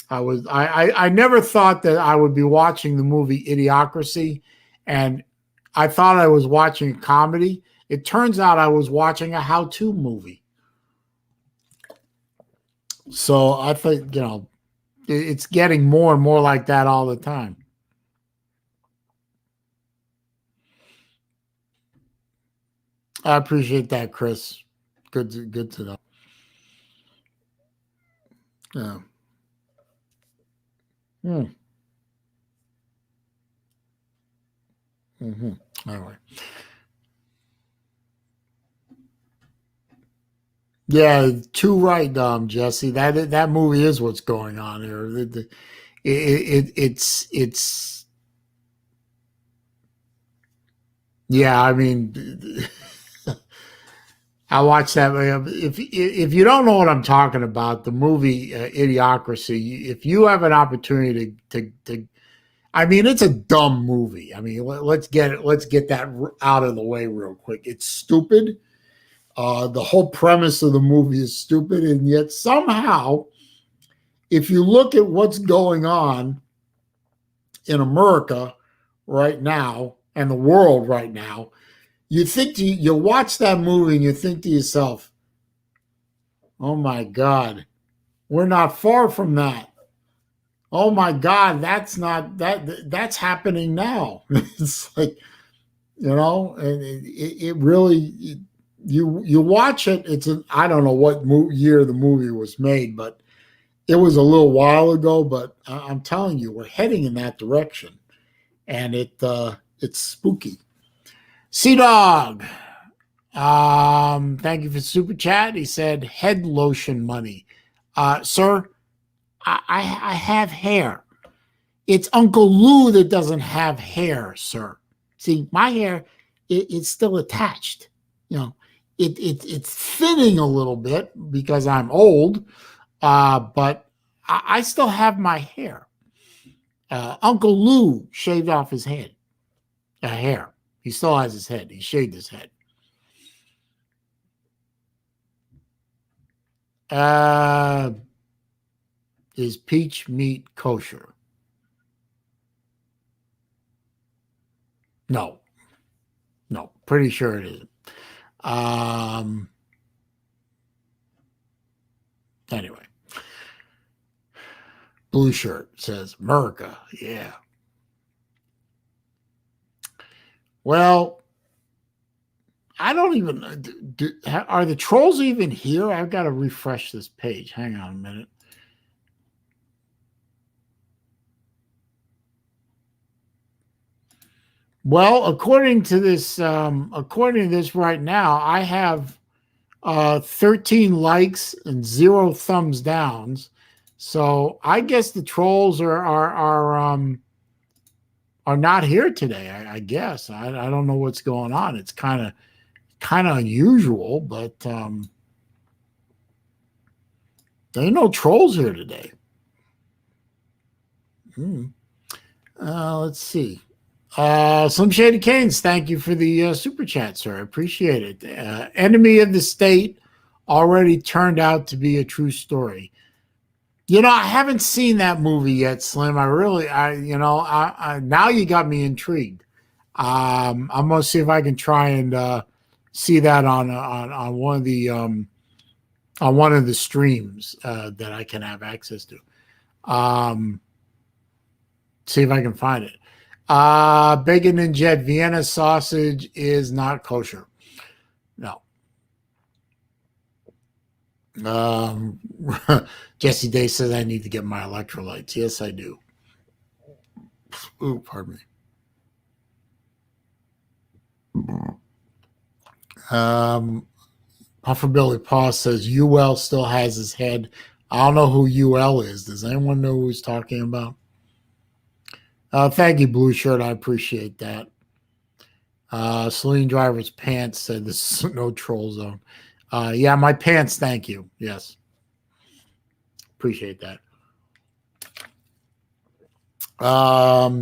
I never thought that I would be watching the movie Idiocracy, and I thought I was watching a comedy. It turns out I was watching a how-to movie. So I think, it's getting more and more like that all the time. I appreciate that, Chris. Good to know. Yeah. Hmm. Mm-hmm. Anyway. Yeah, too right, Jesse. That movie is what's going on here. It's yeah. I mean, I watched that. If you don't know what I'm talking about, the movie Idiocracy. If you have an opportunity to I mean, it's a dumb movie. I mean, let's get it. Let's get that out of the way real quick. It's stupid. The whole premise of the movie is stupid, and yet somehow, if you look at what's going on in America right now and the world right now, you watch that movie and you think to yourself, "Oh my God, we're not far from that. Oh my God, that's happening now." It's like, and it really you watch it. I don't know what year the movie was made, but it was a little while ago. But I'm telling you, we're heading in that direction, and it's spooky. Sea Dog, thank you for super chat. He said head lotion money, sir. I have hair. It's Uncle Lou that doesn't have hair, sir. See, my hair, it's still attached. You know, it's thinning a little bit because I'm old, but I still have my hair. Uncle Lou shaved off his hair. He still has his head. He shaved his head. Is peach meat kosher? No, no, pretty sure it isn't. Um, anyway, blue shirt says America. Yeah. Well, I don't even are the trolls even here? I've got to refresh this page. Hang on a minute. Well, according to this right now, I have 13 likes and 0 thumbs downs. So I guess the trolls are not here today. I guess I don't know what's going on. It's kind of unusual, but there ain't no trolls here today. Let's see. Slim Shady Canes, thank you for the super chat, sir. I appreciate it. Enemy of the State already turned out to be a true story. I haven't seen that movie yet, Slim. Now you got me intrigued. I'm gonna see if I can try and see that on one of the streams that I can have access to. See if I can find it. Bacon and Jet Vienna sausage is not kosher. No. Jesse Day says I need to get my electrolytes. Yes, I do. Ooh, pardon me. Puffer Billy Paw says UL still has his head. I don't know who UL is. Does anyone know who he's talking about? Thank you, Blue Shirt. I appreciate that. SaleenDriver's pants said this is no troll zone. Yeah, my pants. Thank you. Yes. Appreciate that.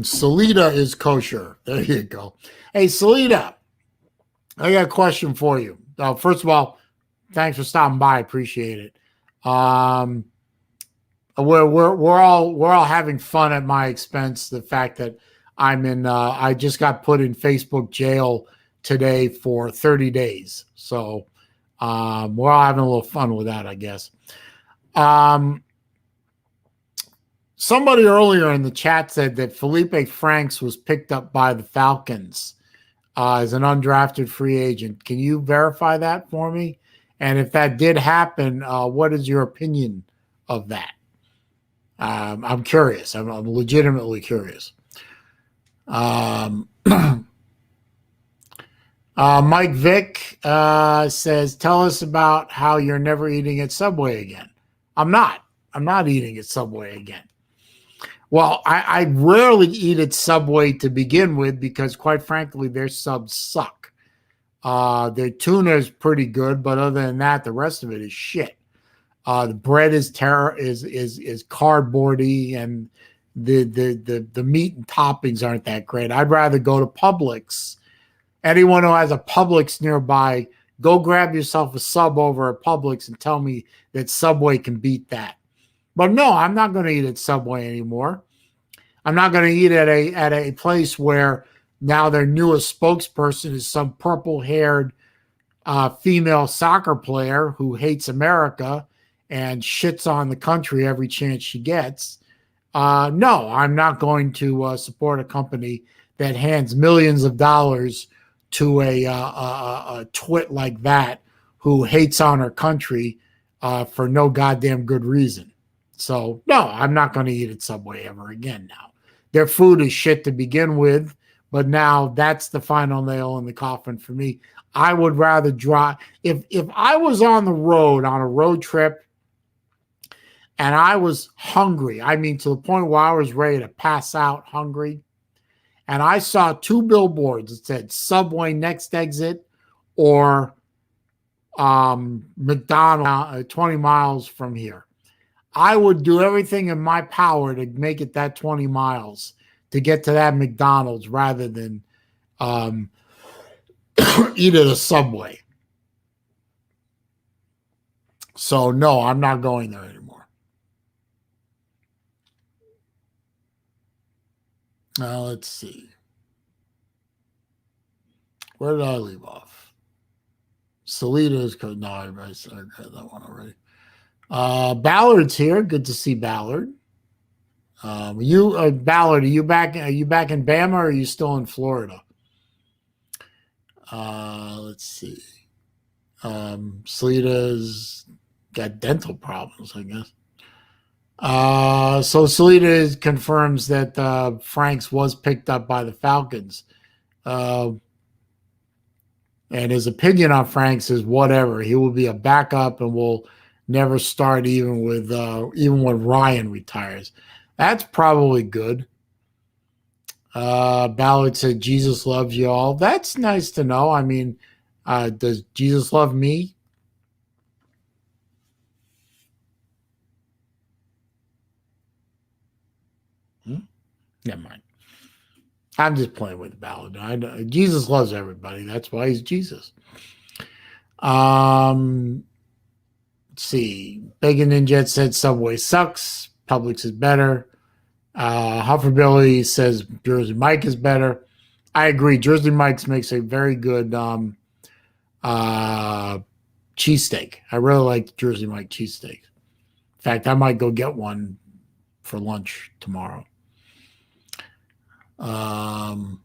Salida is kosher. There you go. Hey, Salida, I got a question for you. First of all, thanks for stopping by. Appreciate it. We're all having fun at my expense. The fact that I just got put in Facebook jail today for 30 days. So we're all having a little fun with that, I guess. Somebody earlier in the chat said that Felipe Franks was picked up by the Falcons as an undrafted free agent. Can you verify that for me? And if that did happen, what is your opinion of that? I'm curious. I'm legitimately curious. Mike Vick says, tell us about how you're never eating at Subway again. I'm not eating at Subway again. Well, I rarely eat at Subway to begin with because, quite frankly, their subs suck. Their tuna is pretty good, but other than that, the rest of it is shit. The bread is cardboardy, and the meat and toppings aren't that great. I'd rather go to Publix. Anyone who has a Publix nearby, go grab yourself a sub over at Publix and tell me that Subway can beat that. But no, I'm not going to eat at Subway anymore. I'm not going to eat at a place where now their newest spokesperson is some purple-haired female soccer player who hates America and shits on the country every chance she gets. No, I'm not going to support a company that hands millions of dollars to a twit like that who hates on her country for no goddamn good reason. So, no, I'm not going to eat at Subway ever again now. Their food is shit to begin with, but now that's the final nail in the coffin for me. I would rather drive. If I was on the road, on a road trip, and I was hungry, I mean to the point where I was ready to pass out hungry, and I saw two billboards that said Subway next exit or McDonald's 20 miles from here, I would do everything in my power to make it that 20 miles to get to that McDonald's rather than eat at a Subway. So, no, I'm not going there anymore. Now, let's see. Where did I leave off? Salida is code. No, I read that one already. Ballard's here. Good to see Ballard. Ballard, are you back in Bama or are you still in Florida? Let's see. Salida's got dental problems, I guess. So Salida confirms that Franks was picked up by the Falcons. And his opinion on Franks is whatever. He will be a backup and will never start even when Ryan retires. That's probably good. Ballard said, Jesus loves you all. That's nice to know. I mean, does Jesus love me? Never mind. I'm just playing with Ballard. Jesus loves everybody. That's why he's Jesus. Let's see. Bacon Ninja said Subway sucks. Publix is better. Hufferbilly says Jersey Mike is better. I agree. Jersey Mike's makes a very good cheesesteak. I really like Jersey Mike cheesesteak. In fact, I might go get one for lunch tomorrow. Ballard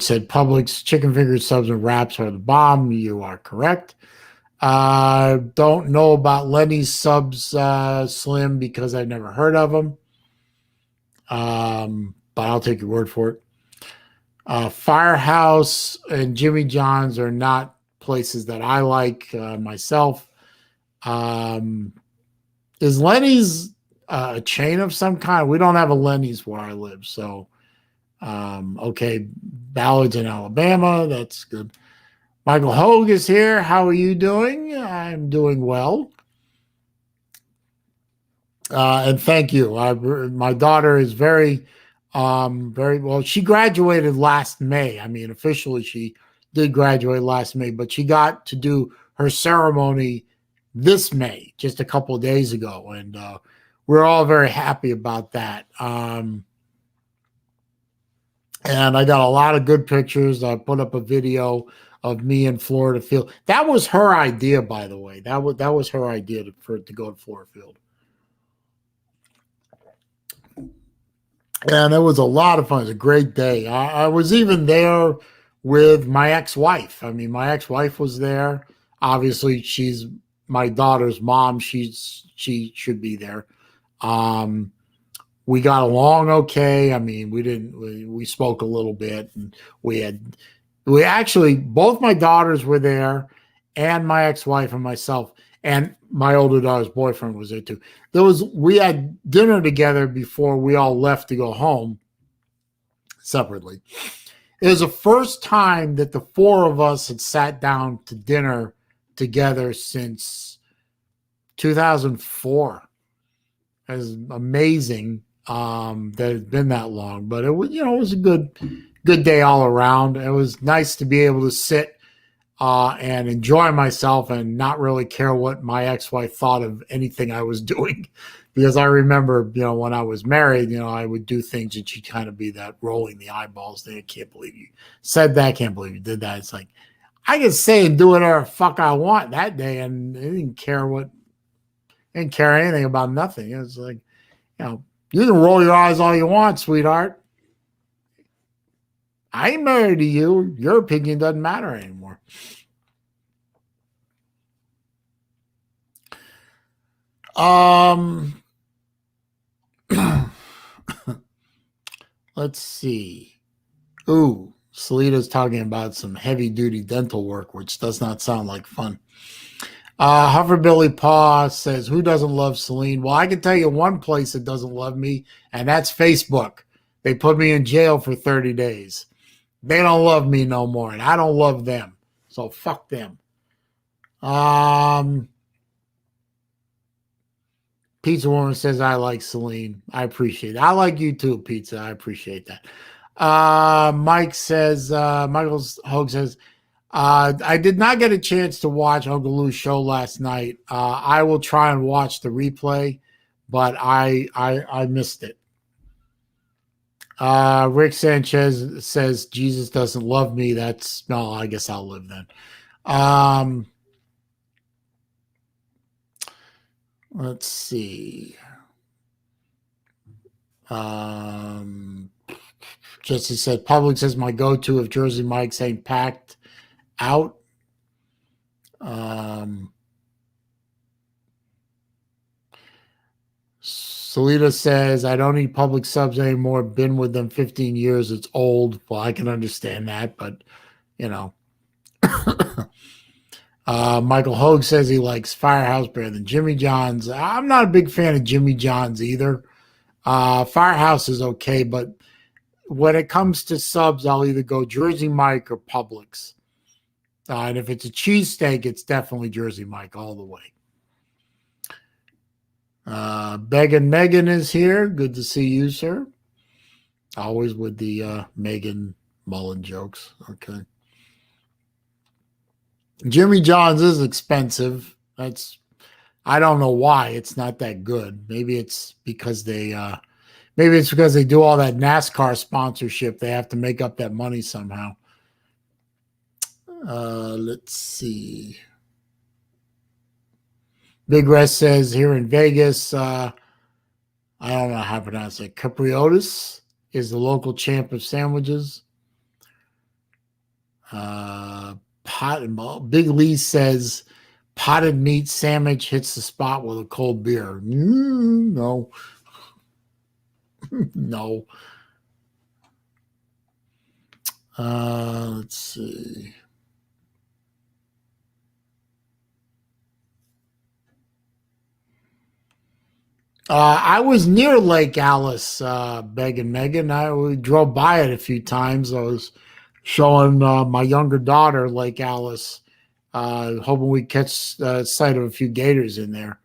said Publix chicken finger subs and wraps are the bomb. You are correct. Don't know about Lenny's subs, Slim, because I've never heard of them. But I'll take your word for it. Firehouse and Jimmy John's are not places that I like myself. Is Lenny's a chain of some kind? We don't have a Lenny's where I live, so okay. Ballard's in Alabama. That's good. Michael Hogue is here. How are you doing? I'm doing well. And thank you. My daughter is very well. She graduated last May. I mean, officially she did graduate last May, but she got to do her ceremony this May, just a couple of days ago, and we're all very happy about that. And I got a lot of good pictures. I put up a video of me in Florida Field. That was her idea, by the way. That was her idea to go to Florida Field. And it was a lot of fun. It was a great day. I was even there with my ex-wife. I mean, my ex-wife was there. Obviously, she's my daughter's mom. She should be there. Um, we got along okay. I mean, we spoke a little bit, and we actually both my daughters were there, and my ex-wife and myself, and my older daughter's boyfriend was there too. We had dinner together before we all left to go home separately. It was the first time that the four of us had sat down to dinner together since 2004. It was amazing that it's been that long, but it was, it was a good day all around. It was nice to be able to sit and enjoy myself and not really care what my ex-wife thought of anything I was doing. Because I remember, when I was married, I would do things and she'd kind of be that rolling the eyeballs thing. I can't believe you said that. I can't believe you did that. It's like, I could say and do whatever the fuck I want that day, and I didn't care anything about nothing. It was like, you can roll your eyes all you want, sweetheart. I ain't married to you. Your opinion doesn't matter anymore. Let's see. Ooh, Salita's talking about some heavy-duty dental work, which does not sound like fun. Hufferbilly Paw says, who doesn't love Saleen? Well, I can tell you one place that doesn't love me, and that's Facebook. They put me in jail for 30 days. They don't love me no more, and I don't love them. So fuck them. Pizza Woman says, I like Saleen. I appreciate it. I like you too, Pizza. I appreciate that. Mike says, Michael Hogue says, I did not get a chance to watch Uncle Lou's show last night. I will try and watch the replay, but I missed it. Rick Sanchez says, Jesus doesn't love me. No, I guess I'll live then. Let's see. Jesse said, Publix is my go-to if Jersey Mike's ain't packed out. Salita says, I don't eat Publix subs anymore. Been with them 15 years. It's old. Well, I can understand that, but, Michael Hogue says he likes Firehouse better than Jimmy John's. I'm not a big fan of Jimmy John's either. Firehouse is okay, but when it comes to subs, I'll either go Jersey Mike or Publix. And if it's a cheesesteak, it's definitely Jersey Mike all the way. Megan is here. Good to see you, sir. Always with the Megan Mullen jokes. Okay. Jimmy John's is expensive. I don't know why it's not that good. Maybe it's because they do all that NASCAR sponsorship. They have to make up that money somehow. Let's see. Big Rest says here in Vegas, I don't know how to pronounce it. Capriotis is the local champ of sandwiches. Big Lee says potted meat sandwich hits the spot with a cold beer. No. No. Let's see. I was near Lake Alice, Megan. We drove by it a few times. I was showing my younger daughter Lake Alice, hoping we catch sight of a few gators in there.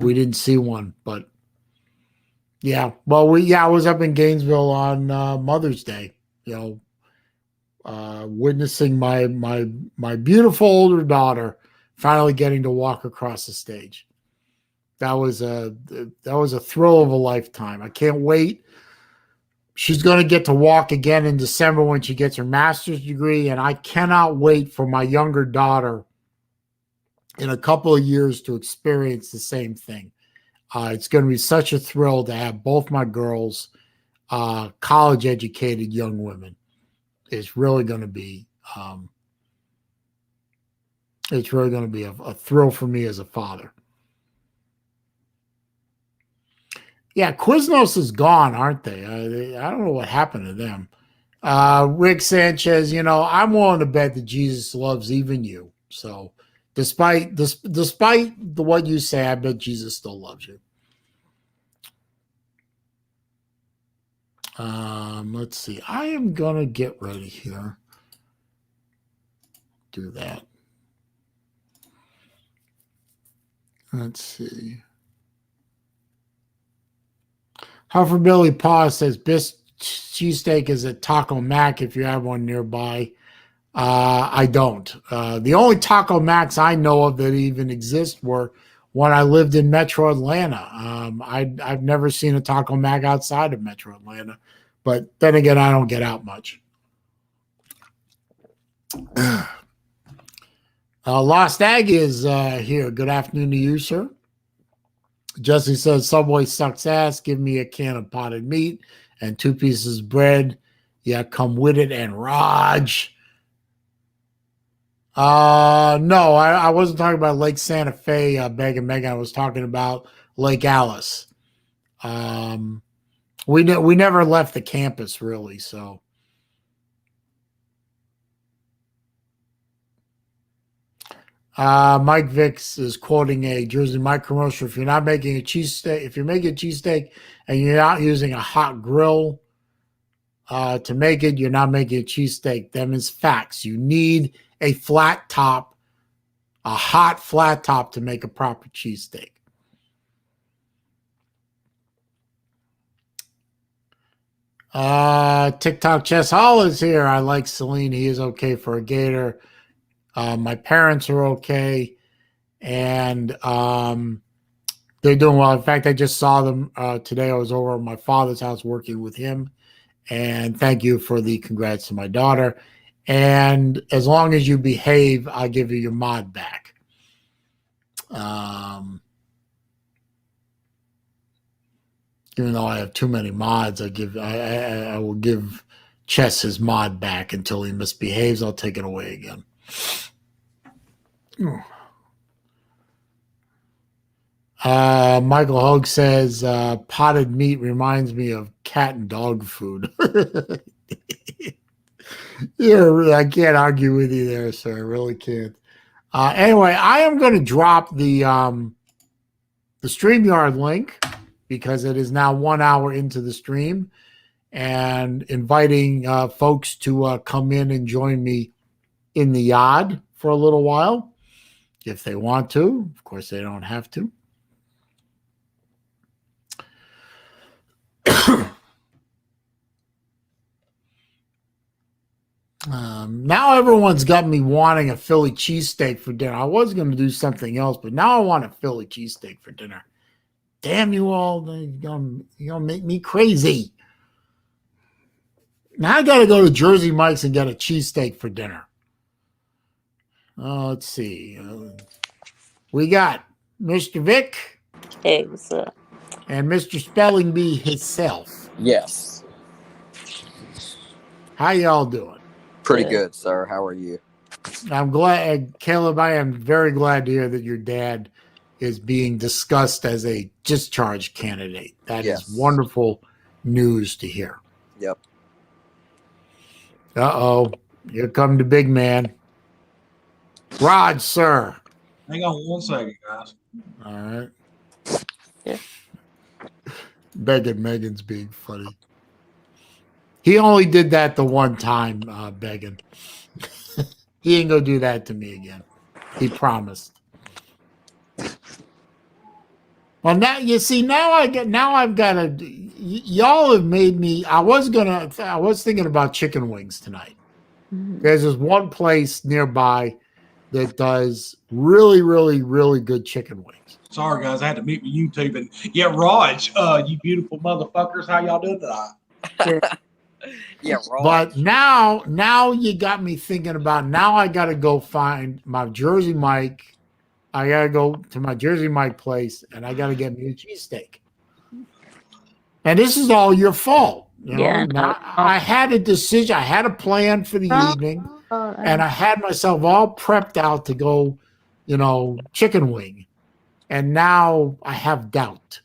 we didn't see one, but yeah. Well, I was up in Gainesville on Mother's Day, witnessing my beautiful older daughter finally getting to walk across the stage. That was a thrill of a lifetime. I can't wait. She's going to get to walk again in December when she gets her master's degree, and I cannot wait for my younger daughter in a couple of years to experience the same thing. It's going to be such a thrill to have both my girls college-educated young women. It's really going to be a thrill for me as a father. Yeah, Quiznos is gone, aren't they? I don't know what happened to them. Rick Sanchez, I'm willing to bet that Jesus loves even you. So despite what you say, I bet Jesus still loves you. Let's see. I am going to get ready here. Do that. Let's see. Huffer Billy Paw says, best cheesesteak is at Taco Mac if you have one nearby. I don't. The only Taco Macs I know of that even exist were when I lived in Metro Atlanta. I've never seen a Taco Mac outside of Metro Atlanta. But then again, I don't get out much. Lost Aggie is here. Good afternoon to you, sir. Jesse says, Subway sucks ass. Give me a can of potted meat and 2 pieces of bread. Yeah, come with it. And Raj. No, I wasn't talking about Lake Santa Fe, Beg and Megan. I was talking about Lake Alice. We never left the campus, really, so. Mike Vicks is quoting a Jersey Mike commercial. If you're making a cheesesteak and you're not using a hot grill to make it, you're not making a cheesesteak. Them is facts. You need a flat top, a hot flat top to make a proper cheesesteak. TikTok Chess Hall is here. I like Saleen. He is okay for a gator. My parents are okay, and they're doing well. In fact, I just saw them today. I was over at my father's house working with him, and thank you for the congrats to my daughter. And as long as you behave, I'll give you your mod back. Even though I have too many mods, I will give Chess his mod back until he misbehaves. I'll take it away again. Michael Hogue says potted meat reminds me of cat and dog food. Yeah, I can't argue with you there, sir. I really can't. Anyway, I am going to drop the StreamYard link because it is now 1 hour into the stream, and inviting folks to come in and join me in the yard for a little while if they want to. Of course, they don't have to. Now everyone's got me wanting a Philly cheesesteak for dinner. I was going to do something else, but now I want a Philly cheesesteak for dinner. Damn you all. You're going to make me crazy. Now I got to go to Jersey Mike's and get a cheesesteak for dinner. Let's see. We got Mr. Vic. Hey, what's up? And Mr. Spelling Bee himself. Yes. How y'all doing? Pretty good, sir. How are you? I'm glad, Caleb, I am very glad to hear that your dad is being discussed as a discharge candidate. That is wonderful news to hear. Yep. Uh-oh. Here come the big man. Rod, sir. Hang on 1 second, guys. All right. Yeah. Megan's being funny. He only did that the one time, Began. He ain't gonna do that to me again. He promised. Well, now you see. Now I've got to. Y'all have made me. I was thinking about chicken wings tonight. There's this one place nearby that does really, really, really good chicken wings. Sorry, guys, I had to meet with YouTube. And yeah, Raj, you beautiful motherfuckers, how y'all doing tonight? Yeah, right. But now you got me thinking about. Now I got to go find my Jersey Mike. I got to go to my Jersey Mike place, and I got to get me a cheesesteak. And this is all your fault. You know, Yeah, now, I had a decision. I had a plan for the evening, and I had myself all prepped out to go, chicken wing. And now I have doubt.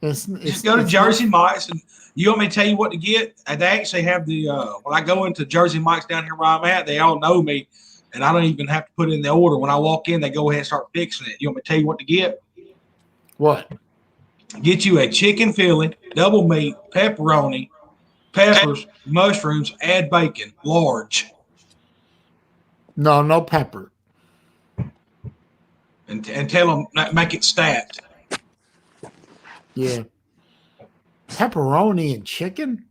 Just go to Jersey Mike's, and you want me to tell you what to get? They actually have the when I go into Jersey Mike's down here where I'm at, they all know me, and I don't even have to put in the order. When I walk in, they go ahead and start fixing it. You want me to tell you what to get? What? Get you a chicken filling, double meat, pepperoni, peppers, mushrooms, add bacon, large. No pepper. And tell them make it stacked. Yeah. Pepperoni and chicken?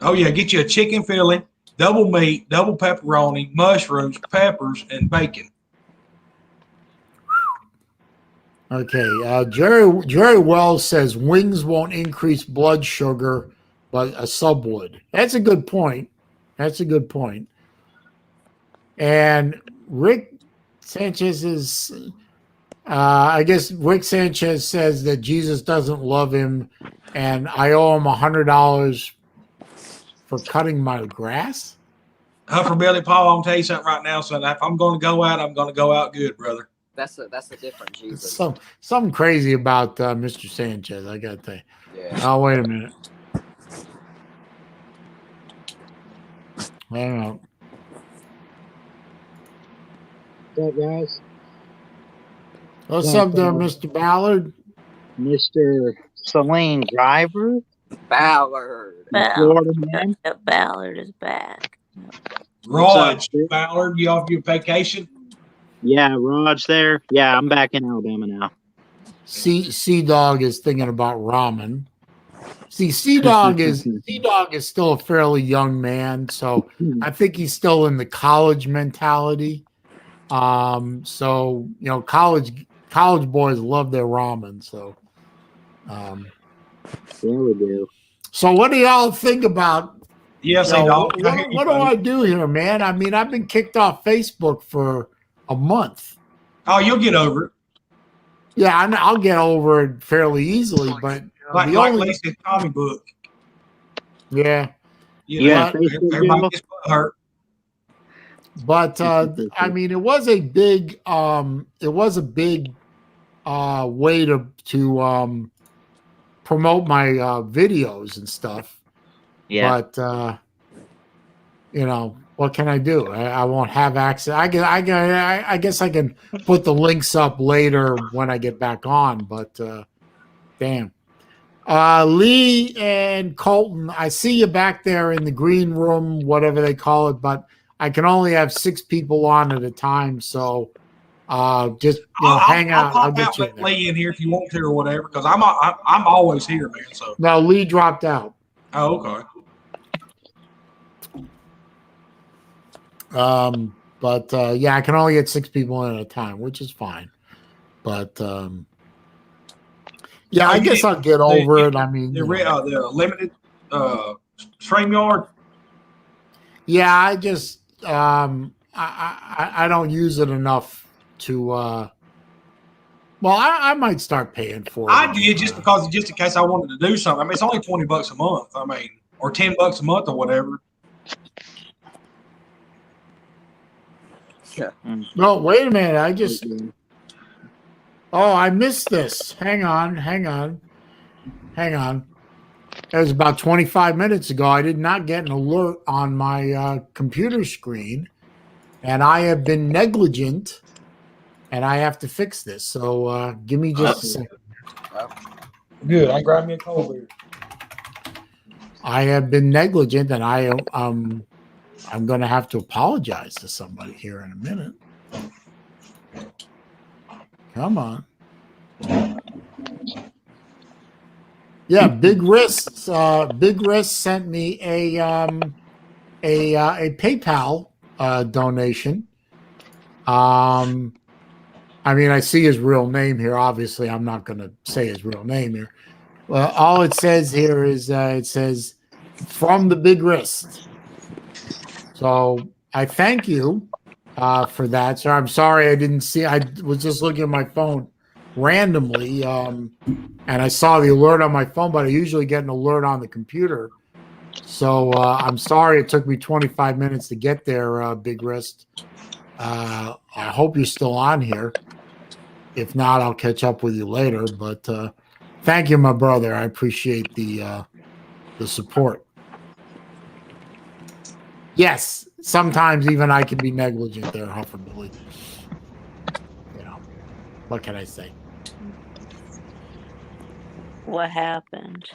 Oh, yeah. Get you a chicken filling, double meat, double pepperoni, mushrooms, peppers, and bacon. Okay. Jerry Wells says wings won't increase blood sugar, but a sub would. That's a good point. And Rick Sanchez is... I guess Rick Sanchez says that Jesus doesn't love him, and I owe him $100 for cutting my grass. For Billy Paul, I'm gonna tell you something right now, son. If I'm going to go out, I'm going to go out good, brother. That's a different Jesus. Something crazy about Mr. Sanchez. I got to tell you. Yeah. Oh, wait a minute. Hang on. What's up, guys? What's up there, Mr. Ballard? Mr. SaleenDriver? Ballard. Florida man? Ballard is back. Raj, Ballard, you off your vacation? Yeah, Raj there. Yeah, I'm back in Alabama now. Sea Dog is thinking about ramen. See, Sea Dog is still a fairly young man, so I think he's still in the college mentality. So college boys love their ramen. So, yeah, we do. So what do y'all think about? Yes, What do I do here, man? I mean, I've been kicked off Facebook for a month. Oh, you'll get over it. Yeah, I'll get over it fairly easily, but Like Lacey's comic book. Yeah. Everybody gets hurt. But I mean, it was a big way to promote my videos and stuff. Yeah. But what can I do? I won't have access. I guess I can put the links up later when I get back on. But damn. Lee and Colton, I see you back there in the green room, whatever they call it, but I can only have 6 people on at a time, so just hang out. I'll get you Lee in here if you want to or whatever, because I'm always here, man. So no, Lee dropped out. Oh, okay. But yeah, I can only get 6 people in at a time, which is fine. But yeah, I guess I'll get over it. I mean, the limited StreamYard. Yeah, I just I don't use it enough to. Well, I might start paying for it. I did just in case I wanted to do something. I mean, it's only $20 a month. I mean, or $10 a month or whatever. Yeah. No, wait a minute. I missed this. Hang on. It was about 25 minutes ago. I did not get an alert on my computer screen, and I have been negligent, and I have to fix this. So give me just a second. Good. I grab me a cold beer. I have been negligent, and I'm going to have to apologize to somebody here in a minute. Come on. Yeah, Big Wrists. Big Wrist sent me a PayPal donation. I mean, I see his real name here. Obviously, I'm not going to say his real name here. Well, all it says here is it says from the Big Wrist. So I thank you for that. So I'm sorry I didn't see. I was just looking at my phone randomly, and I saw the alert on my phone, but I usually get an alert on the computer. So I'm sorry it took me 25 minutes to get there, Big Wrist. I hope you're still on here. If not, I'll catch up with you later. But thank you, my brother. I appreciate the support. Yes, sometimes even I can be negligent there, Hufferbilly. You know, what can I say? What happened?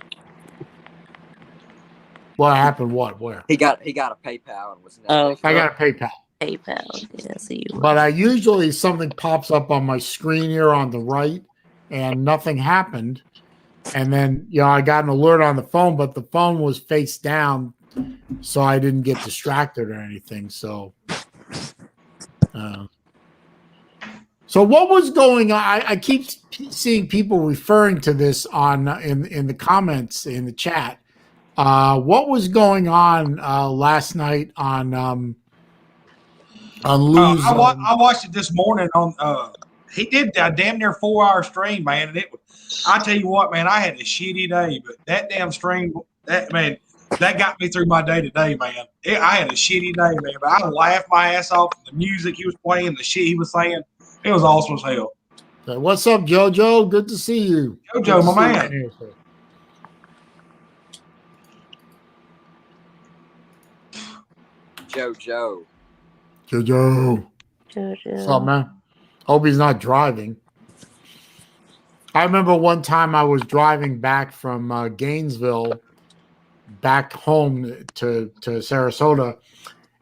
What happened? What? Where? He got a PayPal and was. Oh, I got a PayPal. PayPal. Yeah, so you But I usually something pops up on my screen here on the right, and nothing happened. And then I got an alert on the phone, but the phone was face down, so I didn't get distracted or anything. So what was going on? I keep seeing people referring to this on in the comments in the chat. What was going on last night on Lou's? I watched it this morning on. He did a damn near 4-hour stream, man. And I tell you what, man, I had a shitty day, but that damn stream, that got me through my day today, man. I had a shitty day, man, but I laughed my ass off. The music he was playing, the shit he was saying, it was awesome as hell. What's up, JoJo? Good to see you. JoJo, my man. JoJo. What's up, man? Hope he's not driving. I remember one time I was driving back from Gainesville back home to Sarasota,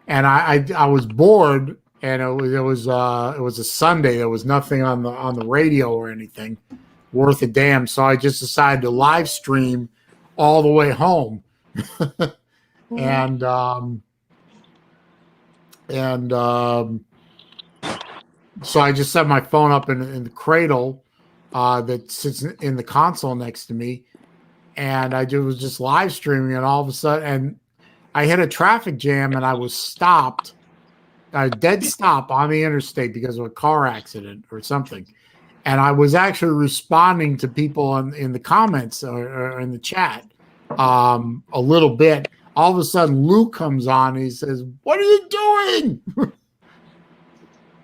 and I was bored, and it was a Sunday. There was nothing on the radio or anything worth a damn. So I just decided to live stream all the way home, and so I just set my phone up in the cradle that sits in the console next to me, and I was just live streaming, and all of a sudden, and I hit a traffic jam, and I was stopped, a dead stop on the interstate because of a car accident or something, and I was actually responding to people in the comments or in the chat a little bit. All of a sudden, Lou comes on, and he says, "What are you doing?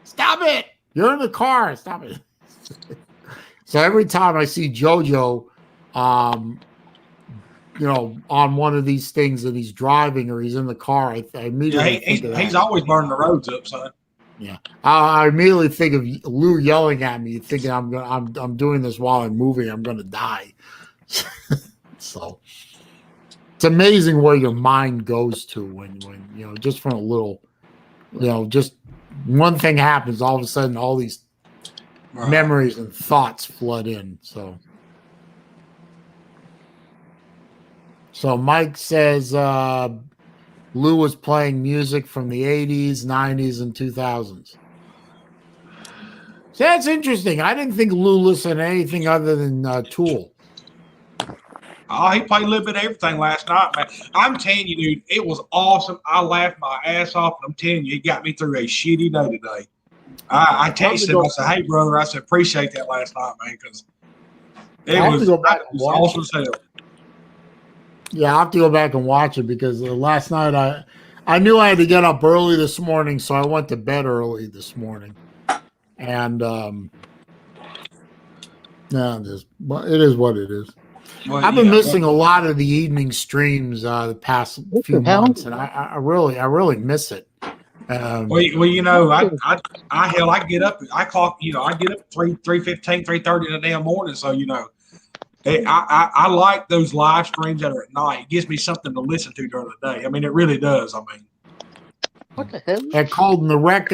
Stop it! You're in the car. Stop it." So every time I see JoJo, on one of these things and he's driving or he's in the car, I immediately think of that. He's always burning the roads up, son. Yeah, I immediately think of Lou yelling at me, thinking I'm doing this while I'm moving. I'm going to die. So it's amazing where your mind goes to when just from a little, just one thing happens, all of a sudden all these memories and thoughts flood in. So Mike says Lou was playing music from the 80s, 90s, and 2000s. So that's interesting. I didn't think Lou listened to anything other than Tool. Oh, he played a little bit of everything last night, man. I'm telling you, dude, it was awesome. I laughed my ass off, and I'm telling you, it got me through a shitty day today. I texted him. I said, "Hey, brother," I said, "Appreciate that last night, man, because it was awesome as hell." Yeah, I'll have to go back and watch it because last night I knew I had to get up early this morning, so I went to bed early this morning. And it is what it is. Well, I've been missing a lot of the evening streams the past few months, and I really miss it. I get up. I clock. I get up at 3:15, 3:30 in the damn morning. So I like those live streams that are at night. It gives me something to listen to during the day. I mean, it really does. I mean, what the hell? At Colton, the wreck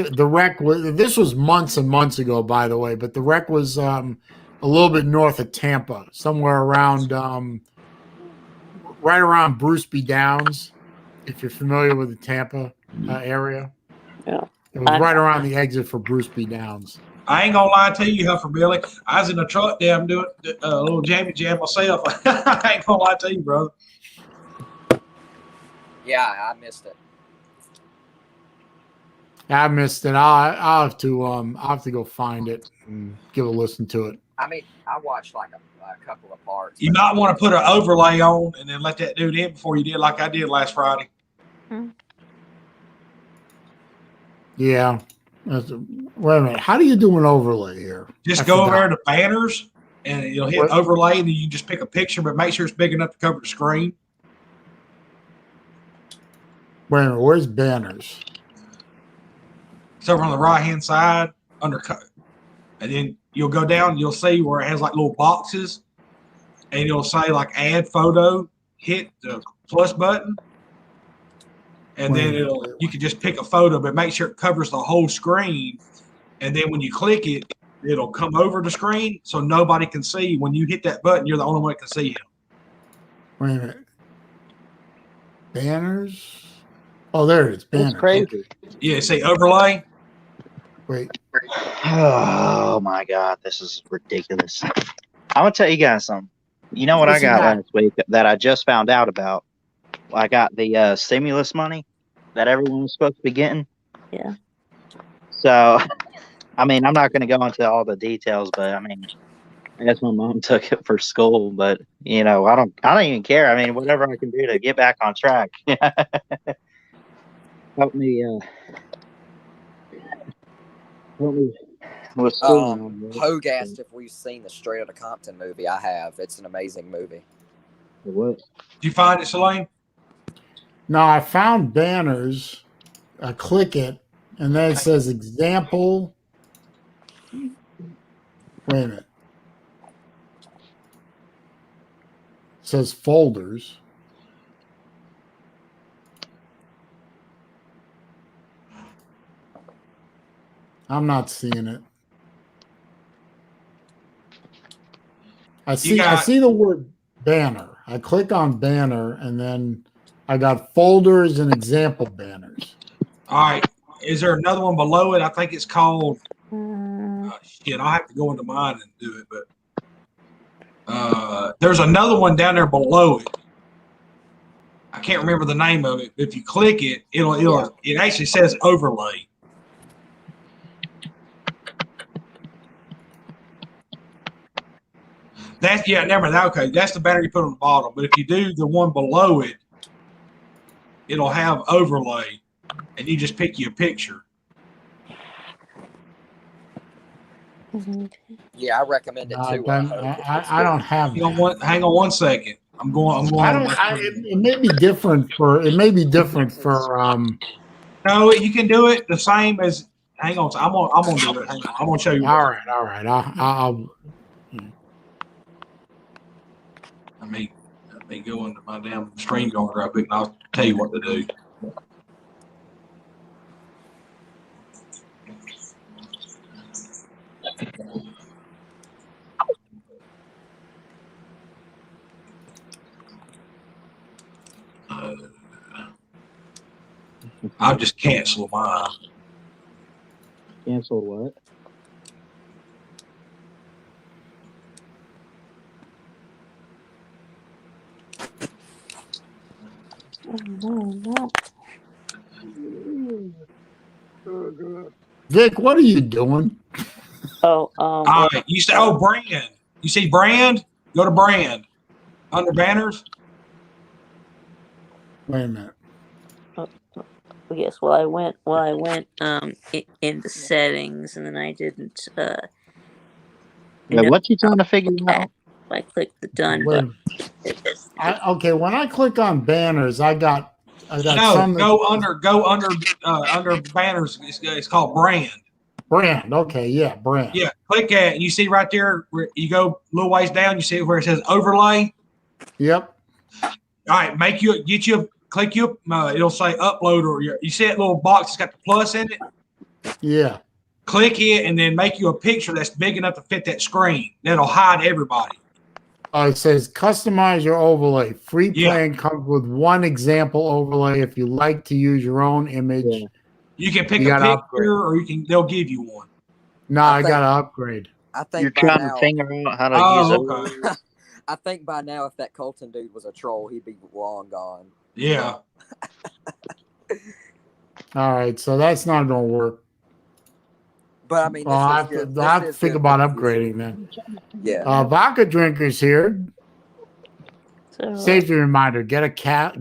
was. This was months and months ago, by the way. But the wreck was a little bit north of Tampa, somewhere around right around Bruce B. Downs, if you're familiar with the Tampa area. Yeah. It was right around the exit for Bruce B. Downs. I ain't gonna lie to you, Huffer Billy. I was in the truck there, I'm doing a little jammy jam myself. I ain't gonna lie to you, brother. Yeah, I missed it. I missed it. I'll have to go find it and give a listen to it. I mean, I watched like a couple of parts. You might want to put an overlay on and then let that dude in before you did like I did last Friday. Yeah. Wait a minute. How do you do an overlay here? Just go over there to banners and you'll hit overlay and then you just pick a picture, but make sure it's big enough to cover the screen. Wait a minute. Where's banners? It's over on the right hand side, undercut. And then you'll go down, you'll see where it has like little boxes, and you'll say like add photo, hit the plus button, and then you can just pick a photo, but make sure it covers the whole screen. And then when you click it, it'll come over the screen so nobody can see. When you hit that button, you're the only one that can see him. Wait a minute. Banners? Oh, there it is. Banners. That's crazy. Yeah, see overlay. Wait. Oh my God, this is ridiculous. I'm gonna tell you guys something. You know what I got last week that I just found out about? I got the stimulus money that everyone was supposed to be getting. Yeah. So, I mean, I'm not going to go into all the details, but I mean, I guess my mom took it for school, but you know, I don't even care. I mean, whatever I can do to get back on track. Help me with school. Hogue asked if we've seen the Straight Outta Compton movie. I have. It's an amazing movie. What? Did you find it, Saleen? No, I found banners. I click it, and then it says example. Wait a minute. It says folders. I'm not seeing it. I see the word banner. I click on banner, and then I got folders and example banners. All right. Is there another one below it? I think it's called. Shit, I'll have to go into mine and do it, but there's another one down there below it. I can't remember the name of it. If you click it, it actually says overlay. Never mind. Okay, that's the banner you put on the bottom. But if you do the one below it, it'll have overlay, and you just pick your picture. Yeah, I recommend it too. I don't have. Hang on one second. I'm going. It may be different for. No, you can do it the same as. Hang on. I'm gonna do it. Hang on. I'm gonna show you. All right. I'll Let me go into my damn StreamYard right quick, and I'll tell you what to do. I'll just cancel mine. Cancel what? Vic, what are you doing? Oh, all right. You say, brand. You see brand? Go to brand. Under banners. Wait a minute. Yes. Well, I went in the settings, and then I didn't. What you trying to figure out? I clicked the done button. Okay, when I click on banners, I got some. Go under banners. It's called brand. Brand. Okay, yeah, brand. Yeah, click at it. You see right there where you go a little ways down. You see where it says overlay. Yep. All right, click you. It'll say upload, or you see that little box that's got the plus in it. Yeah. Click it and then make you a picture that's big enough to fit that screen. That'll hide everybody. It says customize your overlay. Free Yeah. plan comes with one example overlay. If you like to use your own image, Yeah. You can pick You a gotta upgrade. picture, or they'll give you one. no, I I think- gotta upgrade. I think You're by trying now, to figure out how to Oh, use okay. it. I think by now, if that Colton dude was a troll, he'd be long gone. Yeah. All right, so that's not gonna work. But I mean, Well, I have good. to, I have to This is think good about for the future. upgrading then. Yeah. Vodka drinkers here. So, Safety reminder: get a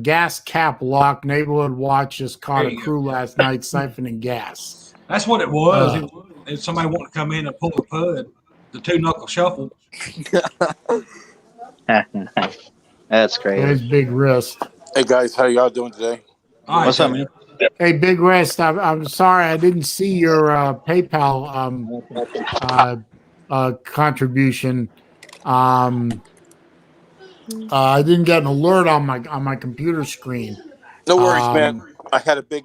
gas cap lock. Neighborhood watch just caught There a you crew last night siphoning gas. That's what it was. Uh. If somebody wanted to come in and pull the pud, the 2-knuckle shuffle. That's crazy. There's Big Wrist. Hey guys, how y'all doing today? All right, What's up, man? Hey, Big Wrist. I'm sorry I didn't see your PayPal contribution. I didn't get an alert on my computer screen. No worries, man. I had a big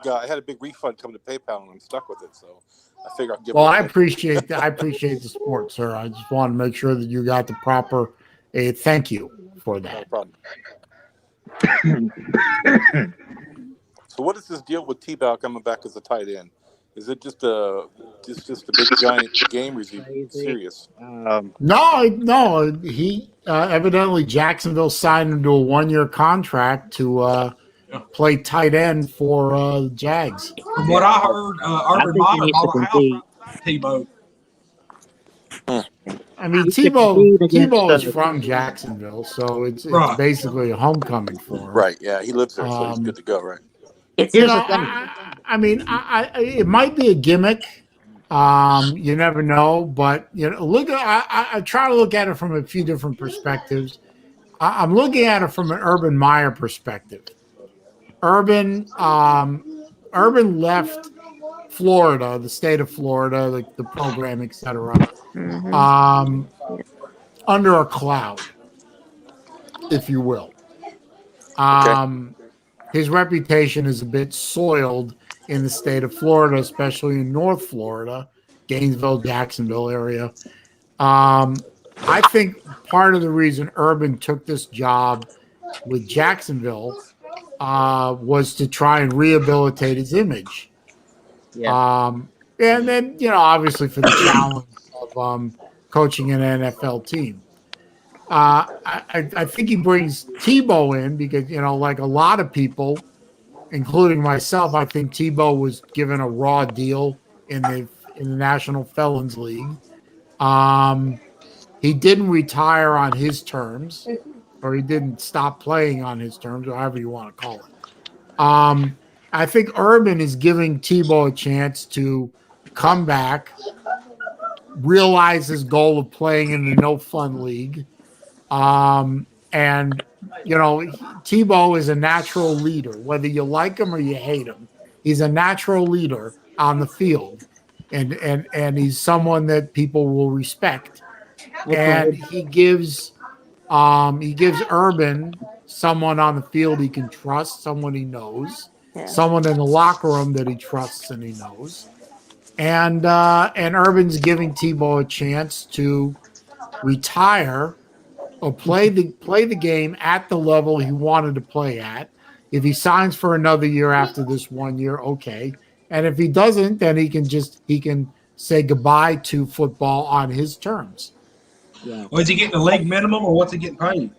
refund come to PayPal, and I'm stuck with it. So I figure I'll give. Well, it I away. appreciate that. I appreciate the support, sir. I just want to make sure that you got the proper thank you for No that. problem. So what is this deal with T-Bow coming back as a tight end? Is it just a big giant game, or is he serious? No. He evidently Jacksonville signed him to a 1-year contract to play tight end for the Jags. From what I heard, Urban think he Meyer needs to bought a house compete. right beside Tebow. I mean, He should compete Tebow is against, from Jacksonville, so it's Right. basically a homecoming for him. Right. Yeah, he lives there, so he's good to go, right? it's Here's You the know, thing. I mean, it might be a gimmick. You never know, but look. I try to look at it from a few different perspectives. I'm looking at it from an Urban Meyer perspective. Urban left Florida, the state of Florida, the program, etc. mhm. Under a cloud, if you will. His reputation is a bit soiled in the state of Florida, especially in North Florida, Gainesville, Jacksonville area. I think part of the reason Urban took this job with Jacksonville was to try and rehabilitate his image. Yeah. And then, obviously for the challenge of coaching an NFL team. I think he brings Tebow in because, like a lot of people, including myself, I think Tebow was given a raw deal in the National Felons League. He didn't retire on his terms, or he didn't stop playing on his terms, or however you want to call it. I think Urban is giving Tebow a chance to come back, realize his goal of playing in the No Fun League. And Tebow is a natural leader, whether you like him or you hate him. He's a natural leader on the field, and he's someone that people will respect. And he gives Urban someone on the field he can trust, someone he knows, Yeah. someone in the locker room that he trusts and he knows. And Urban's giving Tebow a chance to retire or play the game at the level he wanted to play at. If he signs for another year after this 1 year, okay. And if he doesn't, then he can say goodbye to football on his terms. Yeah. Or is he getting the league minimum, or what's he getting paid?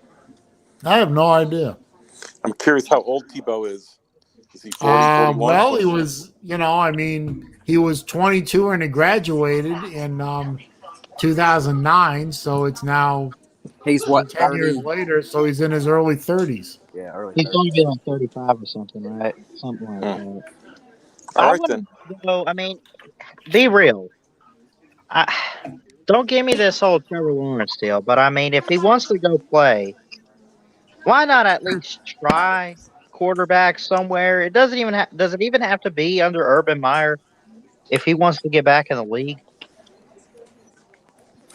I have no idea. I'm curious how old Tebow is. Is he 40, 41? Well, he was, he was 22 and he graduated in 2009. So it's now He's what, 10 years 30? later. So he's in his early 30s. Yeah, early He's 30s. going to be like 35 or something, right? Something like that. All I right, then. wouldn't go. I mean, be real. Don't give me this whole Trevor Lawrence deal, but I mean, if he wants to go play, why not at least try quarterback somewhere? It doesn't even does it even have to be under Urban Meyer if he wants to get back in the league?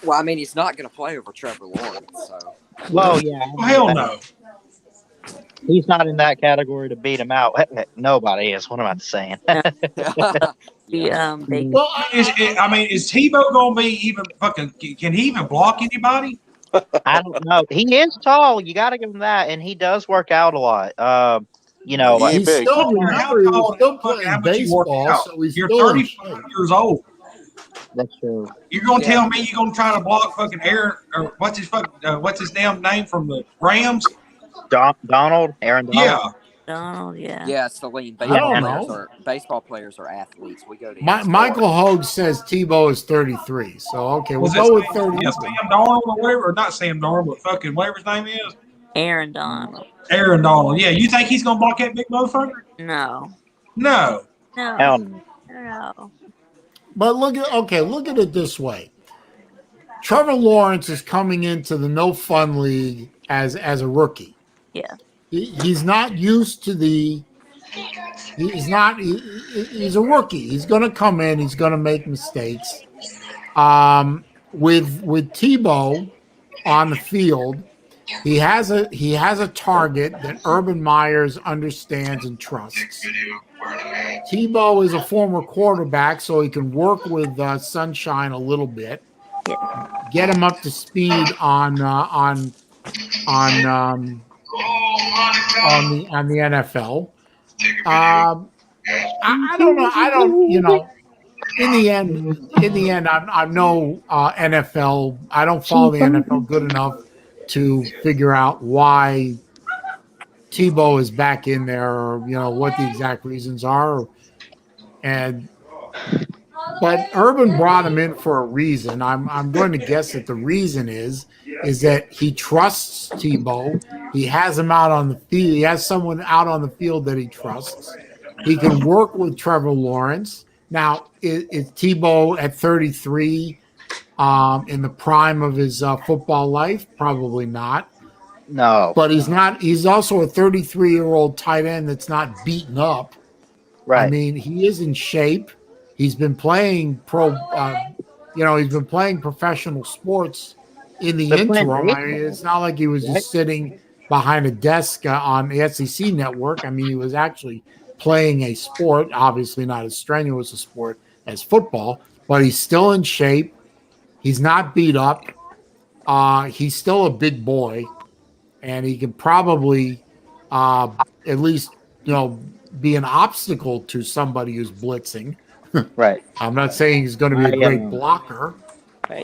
Well, I mean, he's not going to play over Trevor Lawrence, so. Well, yeah. Well, hell no. He's not in that category to beat him out. Nobody is. What am I saying? They Well, Is Tebow going to be even fucking? Can he even block anybody? I don't know. He is tall. You got to give him that, and he does work out a lot. You Well, know, he ain't He's big. still, I don't care how remember, he was tall and still how fucking how playing much you work baseball, out. so he's You're still in 35 shape. years old. that's true. You're gonna Yeah. tell me you're gonna try to block fucking Aaron or what's his damn name from the Rams? Donald, Aaron Donald. Yeah. Donald, yeah. Yeah, Celine. I don't know. Baseball players are athletes. We go to him. Michael Hogue says Tebow is 33. So, okay, we'll Was it go with Sam 33. Darnold or whatever? Or not Sam Darnold, but fucking whatever his name is. Aaron Donald. Aaron Donald. Yeah, you think he's gonna block that big motherfucker? No. No. Hell No. no. No. But look at it this way. Trevor Lawrence is coming into the no fun league as a rookie. Yeah. He's not used to the. He's not. He's a rookie. He's going to come in. He's going to make mistakes. With Tebow on the field, he has a target that Urban Myers understands and trusts. Tebow is a former quarterback, so he can work with Sunshine a little bit. Yeah. Get him up to speed on the NFL. I don't know. I don't. In the end, I'm no NFL. I don't follow the NFL good enough to figure out why Tebow is back in there, or what the exact reasons are. But Urban brought him in for a reason. I'm going to guess that the reason is that he trusts Tebow. He has him out on the field. He has someone out on the field that he trusts. He can work with Trevor Lawrence. Now, is Tebow at 33 in the prime of his football life? Probably not. No. But he's not. He's also a 33-year-old tight end that's not beaten up. Right. I mean, he is in shape. He's been playing he's been playing professional sports in the interim. I mean, it's not like he was just sitting behind a desk on the SEC network. I mean, he was actually playing a sport, obviously not as strenuous a sport as football, but he's still in shape. He's not beat up. He's still a big boy, and he can probably at least, be an obstacle to somebody who's blitzing. Right. I'm not saying he's going to be a great blocker. Right.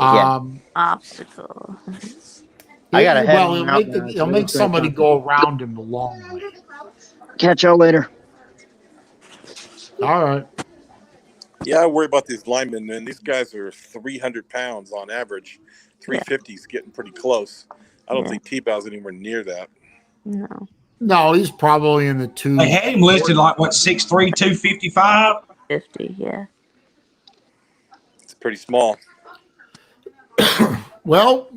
Obstacle. I got a head. He'll make somebody go around him the long way. Catch y'all later. All right. Yeah, I worry about these linemen, man. These guys are 300 pounds on average. 350 is getting pretty close. I don't think T-Bow's anywhere near that. No, he's probably in the two. They had him listed like 6'3", 255? 50, yeah. It's pretty small. Well,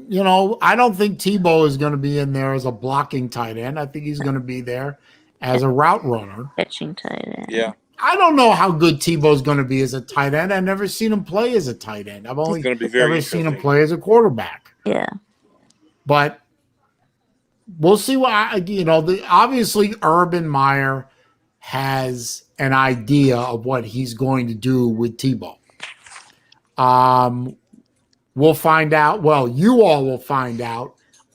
I don't think Tebow is going to be in there as a blocking tight end. I think he's going to be there as a route runner. Catching tight end. Yeah. I don't know how good Tebow's going to be as a tight end. I've never seen him play as a tight end. I've only ever seen him play as a quarterback. Yeah. But we'll see what obviously Urban Meyer has an idea of what he's going to do with Tebow. We'll find out. Well, you all will find out.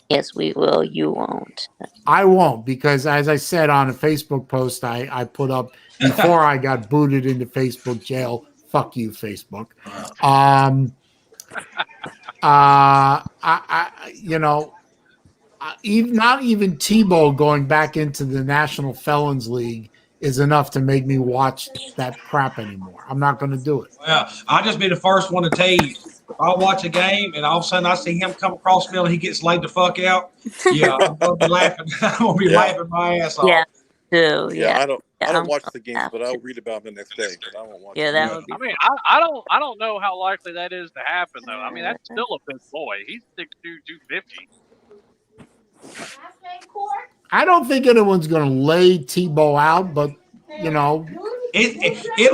Yes, we will. You won't. I won't, because as I said on a Facebook post I put up before I got booted into Facebook jail. Fuck you, Facebook. Not even Tebow going back into the National Felons League is enough to make me watch that crap anymore. I'm not going to do it. Well, I'll just be the first one to tell you. If I watch a game and all of a sudden I see him come across the field and he gets laid the fuck out, yeah, I'm gonna be laughing. I'm gonna be laughing my ass off. Yeah, too. Yeah, I don't watch the games, but I'll read about them the next day. But I won't watch. Yeah, that would be. I mean, I don't know how likely that is to happen though. I mean, that's still a big boy. He's 6'2", 250. I don't think anyone's going to lay Tebow out, but it'll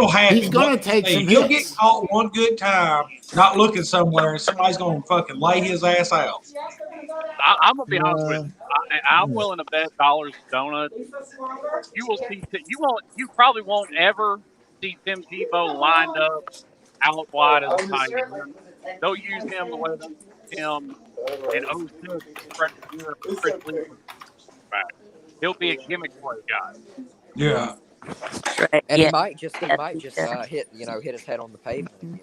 happen. He's going to take some He'll hits. get caught one good time, not looking somewhere, and somebody's going to fucking lay his ass out. I'm gonna be honest with you. I'm willing to bet dollars to donuts. You will see. You probably won't ever see Tim Tebow lined up out wide as a tight end. They'll use him the way they use him in 06 freshman year, Chris Lee was back. He'll be a gimmick play guy. Yeah. Right. And Yeah. he might just I think hit his head on the pavement again.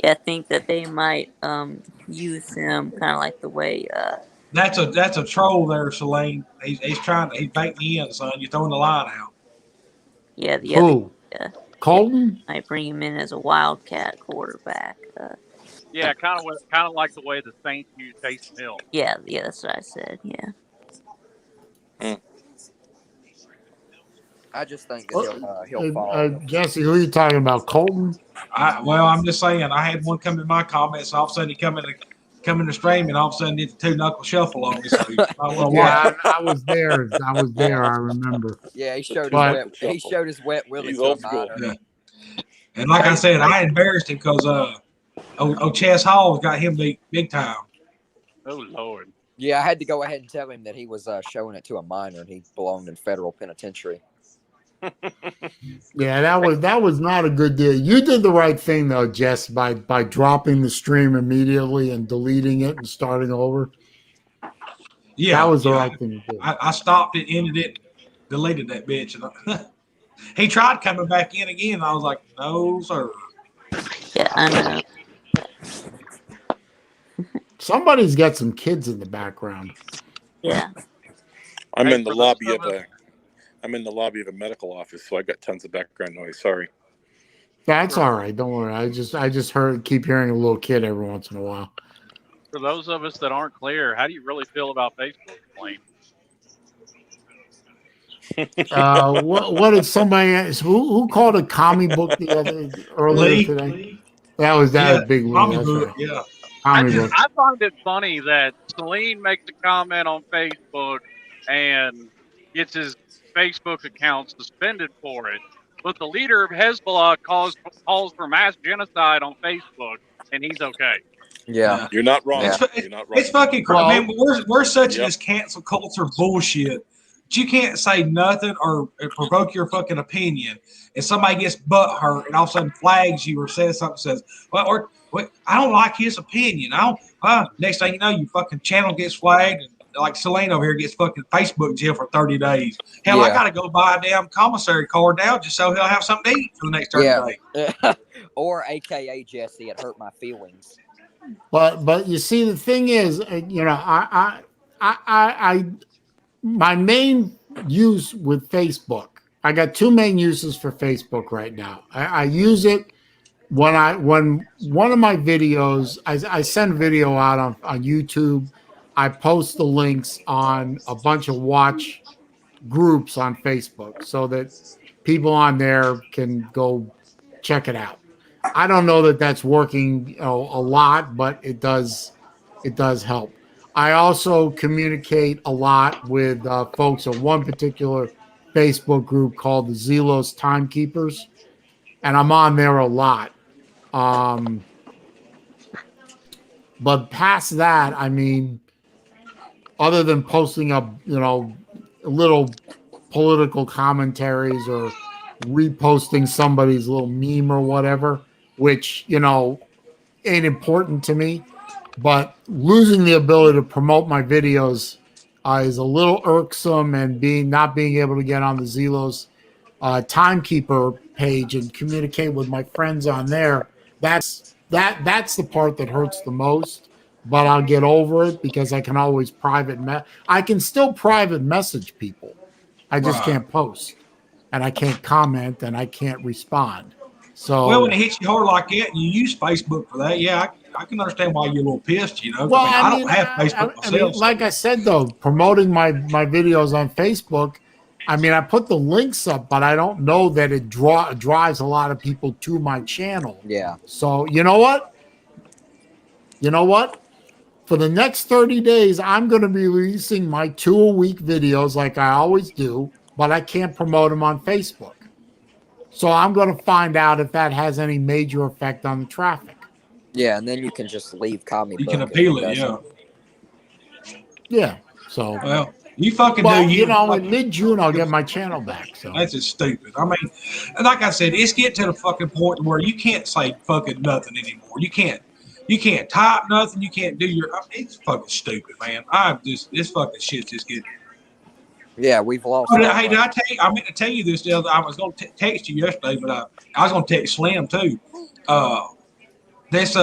Yeah, I think that they might use him kind of like the way That's a troll there, Saleen. He's trying to bait me in, son. You're throwing the line out. the other Who? Colton? might bring him in as a wildcat quarterback. Yeah, kind of like the way the Saints use Taysom Hill. Yeah, that's what I said. Yeah. I just think that he'll fall. Jesse, who are you talking about? Colton? I'm just saying. I had one come in my comments. All of a sudden, he come in the stream, and all of a sudden, did the two knuckle shuffle on me. So I was there. I remember. Yeah, he showed his wet willy. He's old school. Yeah. And like I said, I embarrassed him because Chess Hall got him beat big time. Oh Lord. Yeah, I had to go ahead and tell him that he was showing it to a minor, and he belonged in federal penitentiary. Yeah, that was not a good deal. You did the right thing though, Jess, by dropping the stream immediately and deleting it and starting over. Yeah, that was the right thing to do. I stopped it, ended it, deleted that bitch. And he tried coming back in again. And I was like, no, sir. Yeah, I know. Somebody's got some kids in the background. Yeah. I'm in the lobby of a medical office, so I got tons of background noise. Sorry. That's all right. Don't worry. I just keep hearing a little kid every once in a while. For those of us that aren't clear, how do you really feel about Facebook, Blaine? What did somebody who called a comic book earlier today? That was big Lee. Comic book, yeah. I find it funny that Saleen makes a comment on Facebook and gets his Facebook account suspended for it, but the leader of Hezbollah calls for mass genocide on Facebook, and he's okay. Yeah, you're not wrong. You're not wrong. It's fucking crazy. Man, we're such in this cancel culture bullshit. But you can't say nothing or provoke your fucking opinion, and somebody gets butt hurt and all of a sudden flags you or says something, says, "Well, I don't like his opinion." Next thing you know, your fucking channel gets flagged, and like Saleen over here gets fucking Facebook jail for 30 days. Hell, I gotta go buy a damn commissary card now just so he'll have something to eat for the next 30 days. Or AKA Jesse, it hurt my feelings. But you see, the thing is, my main use with Facebook, I got two main uses for Facebook right now. I use it when one of my videos, I send video out on YouTube. I post the links on a bunch of watch groups on Facebook so that people on there can go check it out. I don't know that that's working a lot, but it does help. I also communicate a lot with folks in one particular Facebook group called the Zelos Timekeepers, and I'm on there a lot. But past that, I mean, other than posting up, little political commentaries or reposting somebody's little meme or whatever, which, ain't important to me. But losing the ability to promote my videos is a little irksome, and not being able to get on the Zelos Timekeeper page and communicate with my friends on there, that's the part that hurts the most. But I'll get over it because I can always I can still private message people. I just can't post, and I can't comment, and I can't respond. So when it hits you hard like that, and you use Facebook for that, I can understand why you're a little pissed. Well, I don't have Facebook myself. Like I said, though, promoting my videos on Facebook, I put the links up, but I don't know that it drives a lot of people to my channel. Yeah. So you know what? For the next 30 days, I'm going to be releasing my 2-a-week videos like I always do, but I can't promote them on Facebook. So I'm going to find out if that has any major effect on the traffic. Yeah, and then you can just leave comic. You can appeal it, yeah. Yeah. So. Well, you fucking do. In mid-June, I'll get my channel back. So that's just stupid. Like I said, it's getting to the fucking point where you can't say fucking nothing anymore. You can't. You can't type nothing. You can't do your. It's fucking stupid, man. This fucking shit's just getting. Yeah, we've lost. Hey, did I tell you? I meant to tell you this the other. I was going to text you yesterday, but I was going to text Slim too. This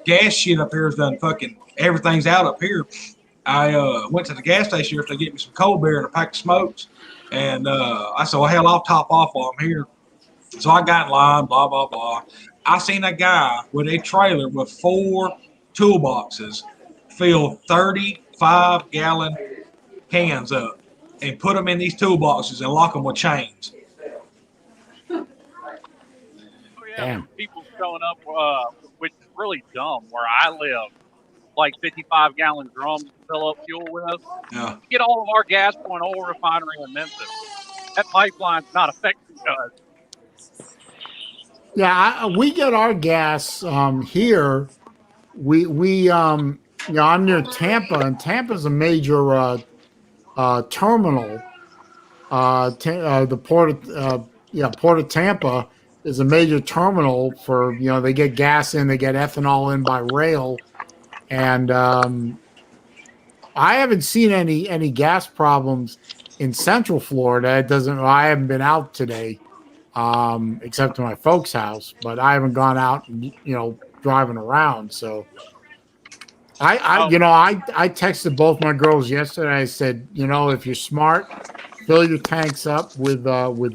gas shit up here is done fucking everything's out up here. I went to the gas station yesterday to get me some cold beer and a pack of smokes, and I said, well, hell, I'll top off while I'm here. So I got in line, blah blah blah. I seen a guy with a trailer with 4 toolboxes fill 35-gallon cans up and put them in these toolboxes and lock them with chains. Oh, yeah, Damn. people showing up, which is really dumb. Where I live, like 55-gallon drums to fill up fuel with. Yeah. We get all of our gas from an oil refinery in Memphis. That pipeline's not affecting us. Yeah, we get our gas here. I'm near Tampa, and Tampa's a major terminal. The Port of Tampa is a major terminal for, they get gas in, they get ethanol in by rail, and I haven't seen any gas problems in Central Florida. I haven't been out today, except to my folks' house, but I haven't gone out, driving around. So I texted both my girls yesterday. I said, if you're smart, fill your tanks up with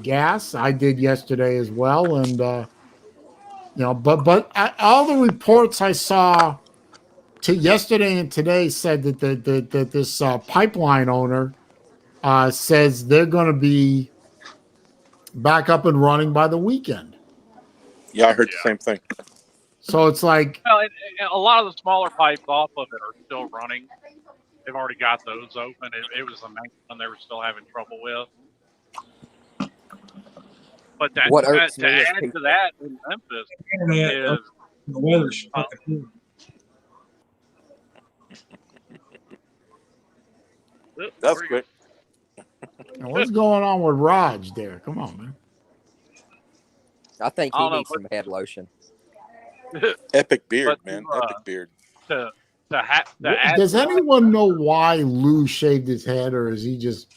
gas. I did yesterday as well, and but all the reports I saw yesterday and today said that this pipeline owner says they're going to be back up and running by the weekend. Yeah, I heard the same thing. So it's like, well, and a lot of the smaller pipes off of it are still running. They've already got those open. It was the main one they were still having trouble with. But to add to that in Memphis is the weather's fucking cool. That's great. What's going on with Raj there? Come on, man. I think he needs some head lotion. Epic beard, man. Epic beard. Does anyone know why Lou shaved his head, or is he just,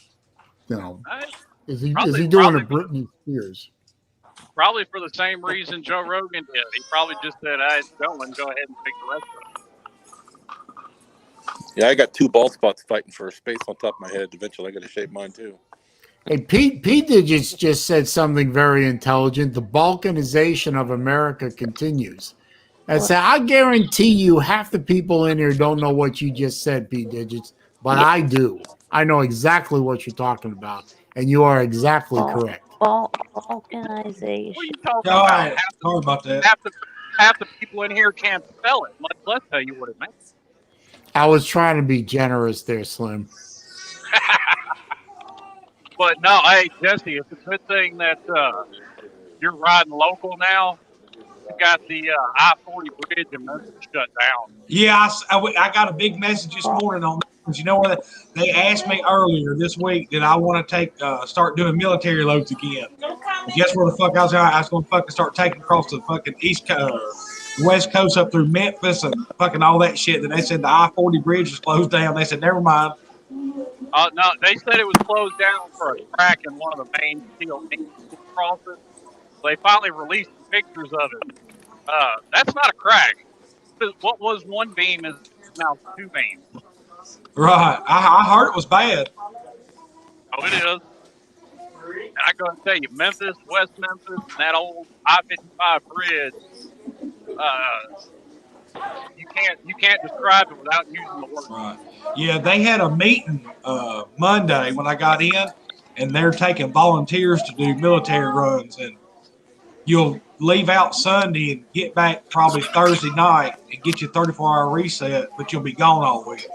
is he doing a Britney Spears? Probably for the same reason Joe Rogan did. He probably just said, "It's going. Go ahead and take the rest of it." Yeah, I got 2 bald spots fighting for space on top of my head. Eventually, I got to shave mine too. Hey, Pete Digits just said something very intelligent. The balkanization of America continues. And so I guarantee you half the people in here don't know what you just said, Pete Digits, but I do. I know exactly what you're talking about, and you are exactly correct. Balkanization. What are you talking about? Sorry about that. Half the people in here can't spell it, much less tell you what it means. I was trying to be generous there, Slim. But no, hey, Jesse, it's a good thing that you're riding local now. You got the I-40 bridge in Memphis shut down. Yeah, I got a big message this morning on that. You know what? They asked me earlier this week that I want to start doing military loads again. And guess where the fuck I was going? I was going to fucking start taking across the fucking West Coast up through Memphis and fucking all that shit. Then they said the I-40 bridge was closed down. They said, never mind. No, they said it was closed down for a crack in one of the main steel crosses. They finally released the pictures of it. That's not a crack. What was one beam is now 2 beams. Right. I heard it was bad. Oh, it is. And I gotta tell you, Memphis, West Memphis, and that old I-55 bridge, you can't describe it without using the word. Right. Yeah, they had a meeting Monday when I got in, and they're taking volunteers to do military runs, and you'll leave out Sunday and get back probably Thursday night and get your 34-hour reset, but you'll be gone all week.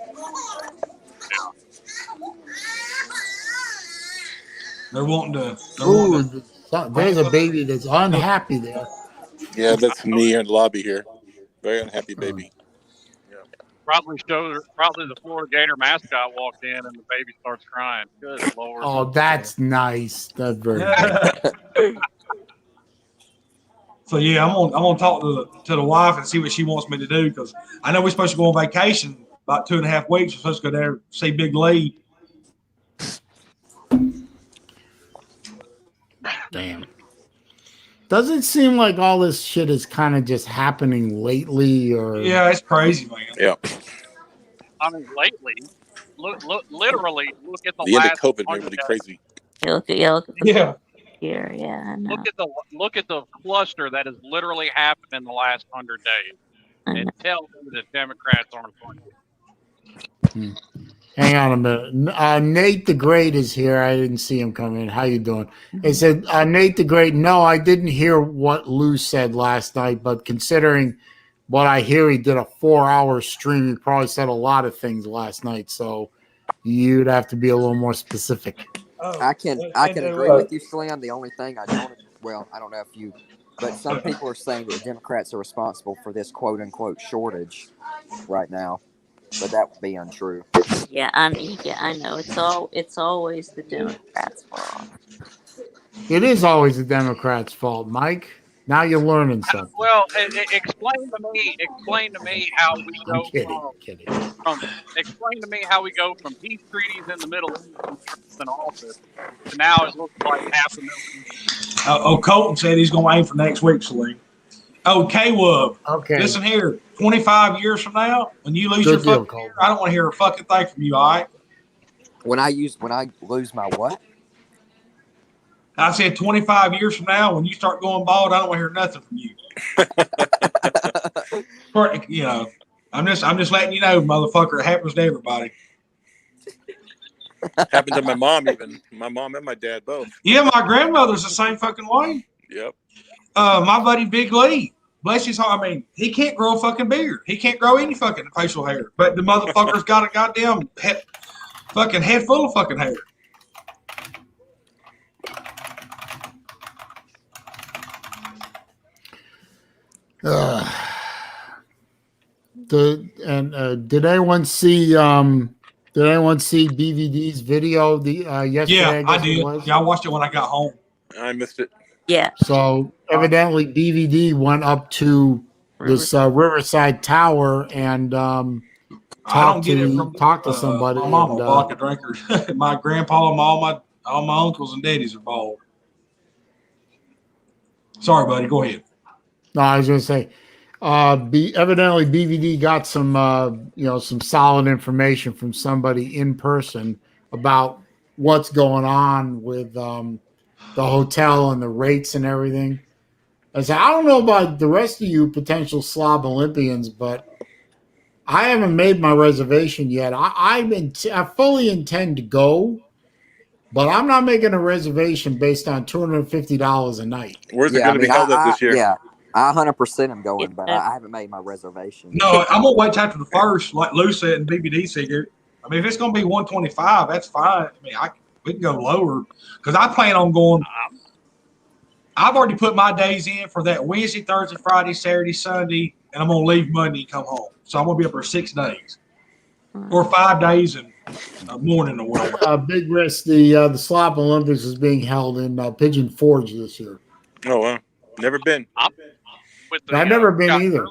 They're wanting to. There's a baby that's unhappy there. Yeah, that's me in the lobby here. Very unhappy baby. Yeah. Probably the Florida Gator mascot walked in and the baby starts crying. Good Lord. Oh, that's nice. That's very nice. So yeah, I'm gonna talk to the wife and see what she wants me to do because I know we're supposed to go on vacation about 2.5 weeks. We're supposed to go there see Big Lee. Damn. Does it seem like all this shit is kind of just happening lately, or Yeah, it's crazy, man. Yeah. I mean, lately, literally, look at the The end of last COVID made 100 everybody days. crazy. Look at the Yeah, here. Yeah, I know. Look at the cluster that has literally happened in the last 100 days. I know. And tell me that Democrats aren't funny. hang on a minute. Nate the Great is here. I didn't see him come in. How you doing? He said, Nate the Great. No, I didn't hear what Lou said last night, but considering what I hear, he did a 4-hour stream. He probably said a lot of things last night, so you'd have to be a little more specific. I can agree with you, Slim. The only thing I don't know if you, but some people are saying that the Democrats are responsible for this quote unquote shortage right now, but that would be untrue. Yeah, I know. It's always the Democrats' fault. It is always the Democrats' fault, Mike. Now you're learning something. Well, explain to me how we I'm go kidding. explain to me how we go from peace treaties in the Middle East and Trump's in office to now it looks like $500,000. Colton said he's going to aim for next week, Saleen. K-Wub. Okay. Listen here, 25 years from now, when you lose Good your deal, fucking Colton. hair, I don't want to hear a fucking thing from you, all right? When I lose my what? I said 25 years from now, when you start going bald, I don't want to hear nothing from you. You know, I'm just letting you know, motherfucker. It happens to everybody. Happened to my mom even. My mom and my dad both. Yeah, my grandmother's the same fucking way. Yep. My buddy Big Lee, bless his heart. I mean, he can't grow a fucking beard. He can't grow any fucking facial hair. But the motherfucker's got a goddamn head full of fucking hair. Did anyone see BVD's video yesterday? Yeah, I did. Was? Yeah, I watched it when I got home. I missed it. Yeah. So evidently BVD went up to this Riverside Tower and talked to somebody. My mama, vodka drinker. My grandpa and all my uncles and daddies are bald. Sorry, buddy. Go ahead. No, I was going to say, evidently BVD got some solid information from somebody in person about what's going on with the hotel and the rates and everything. I said, I don't know about the rest of you potential slob Olympians, but I haven't made my reservation yet. I fully intend to go, but I'm not making a reservation based on $250 a night. Where's it going to be held at this year? Yeah, I 100% am going, but I haven't made my reservation. No, I'm gonna wait till after the first, like Lou said and BBD said. I mean, if it's gonna be 125, that's fine. I mean, we can go lower because I plan on going. I've already put my days in for that Wednesday, Thursday, Friday, Saturday, Sunday, and I'm gonna leave Monday and come home. So I'm gonna be up for 6 days or 5 days and a morning or whatever. Big risk. The Slop Olympics is being held in Pigeon Forge this year. Oh wow, never been. I've never been either.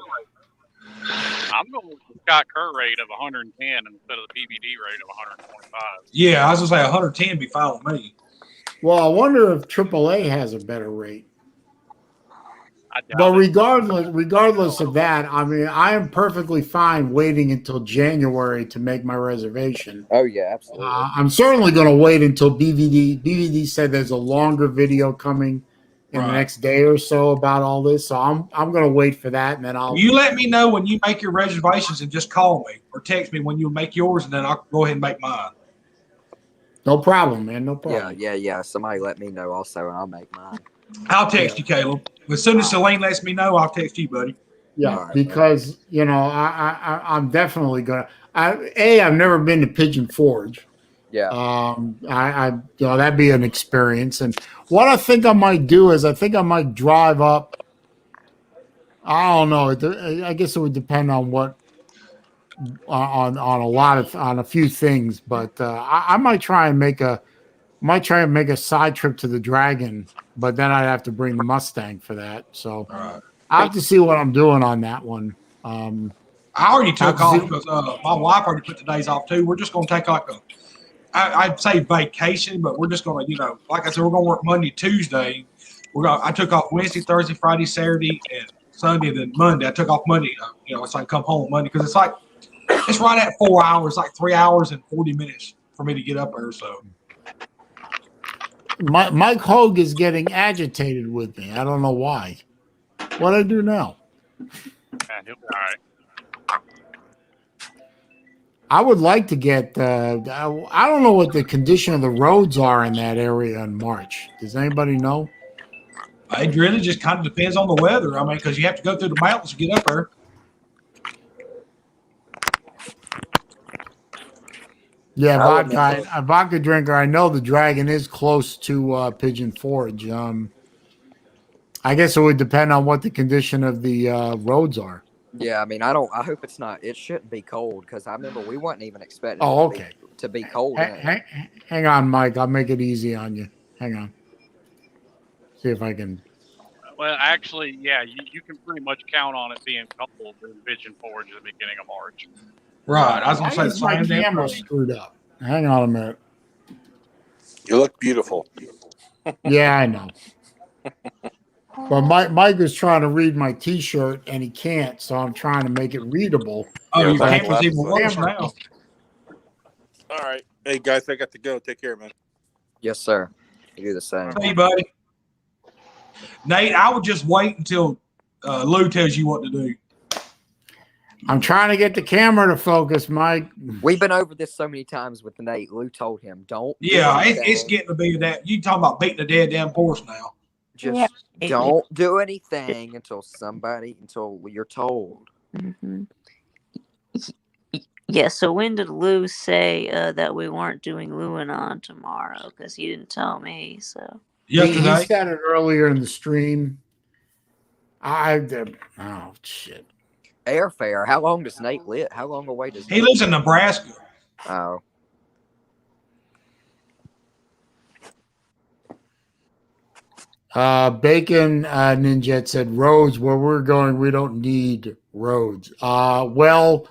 I'm going with the Scott Kerr rate of 110 instead of the BBD rate of 125. Yeah, I was gonna say 110 be fine with me. Well, I wonder if AAA has a better rate. But regardless of that, I mean, I am perfectly fine waiting until January to make my reservation. Oh yeah, absolutely. I'm certainly going to wait until BVD. BVD said there's a longer video coming in the next day or so about all this, so I'm going to wait for that, and then I'll. You let me know when you make your reservations and just call me or text me when you make yours, and then I'll go ahead and make mine. No problem, man. No problem. Yeah. Somebody let me know also, and I'll make mine. I'll text you, Caleb. As soon as Saleen lets me know, I'll text you, buddy. Yeah, right, because I'm definitely gonna. I've never been to Pigeon Forge. Yeah. That'd be an experience. And what I think I might do is I think I might drive up. I don't know. I guess it would depend on what on a few things, but I might try and make a side trip to the Dragon but then I'd have to bring the Mustang for that. So All right. I have to see what I'm doing on that one. I already took I'll off see- because my wife already put the days off too. We're just going to take like I'd say vacation, but we're just going to, like I said, we're going to work Monday, Tuesday. I took off Wednesday, Thursday, Friday, Saturday, and Sunday, and then Monday. I took off Monday, so I can come home Monday because it's right at 4 hours, like 3 hours and 40 minutes for me to get up there. So Mike Hogue is getting agitated with me. I don't know why. What do I do now? Man, he'll be all right. I would like to get. I don't know what the condition of the roads are in that area in March. Does anybody know? it really just kind of depends on the weather. I mean, because you have to go through the mountains to get up there. Yeah, I remember. vodka drinker. I know the Dragon is close to Pigeon Forge. I guess it would depend on what the condition of the roads are. Yeah, I mean, I hope it's not. It shouldn't be cold because I remember we wasn't even expecting Oh, it okay. to be cold. in it. Hang on, Mike. I'll make it easy on you. Hang on. See if I can. Well, actually, yeah, you can pretty much count on it being cold in Pigeon Forge at the beginning of March. Right. I was Why going to say the is my same damn camera thing. screwed up? Hang on a minute. You look beautiful. Yeah, I know. But Mike is trying to read my T-shirt and he can't, so I'm trying to make it readable. Oh, Yeah, your without camera's even glasses worse on. now. All right. Hey, guys, I got to go. Take care, man. Yes, sir. You do the same. Hey, buddy. Nate, I would just wait until Lou tells you what to do. I'm trying to get the camera to focus, Mike. We've been over this so many times with Nate. Lou told him, "Don't." do Yeah, it's anything. getting to be that. You talking about beating a dead damn horse now? Just Yeah. don't do anything until you're told. Mm-hmm. Yeah, so when did Lou say that we weren't doing Luanon tomorrow? Because he didn't tell me, so. He Yesterday. said it earlier in the stream. Oh, shit. Airfare. How long does Nate live? How long away does He lives in Nebraska. Oh. Bacon Ninja said roads. Where we're going, we don't need roads. Well,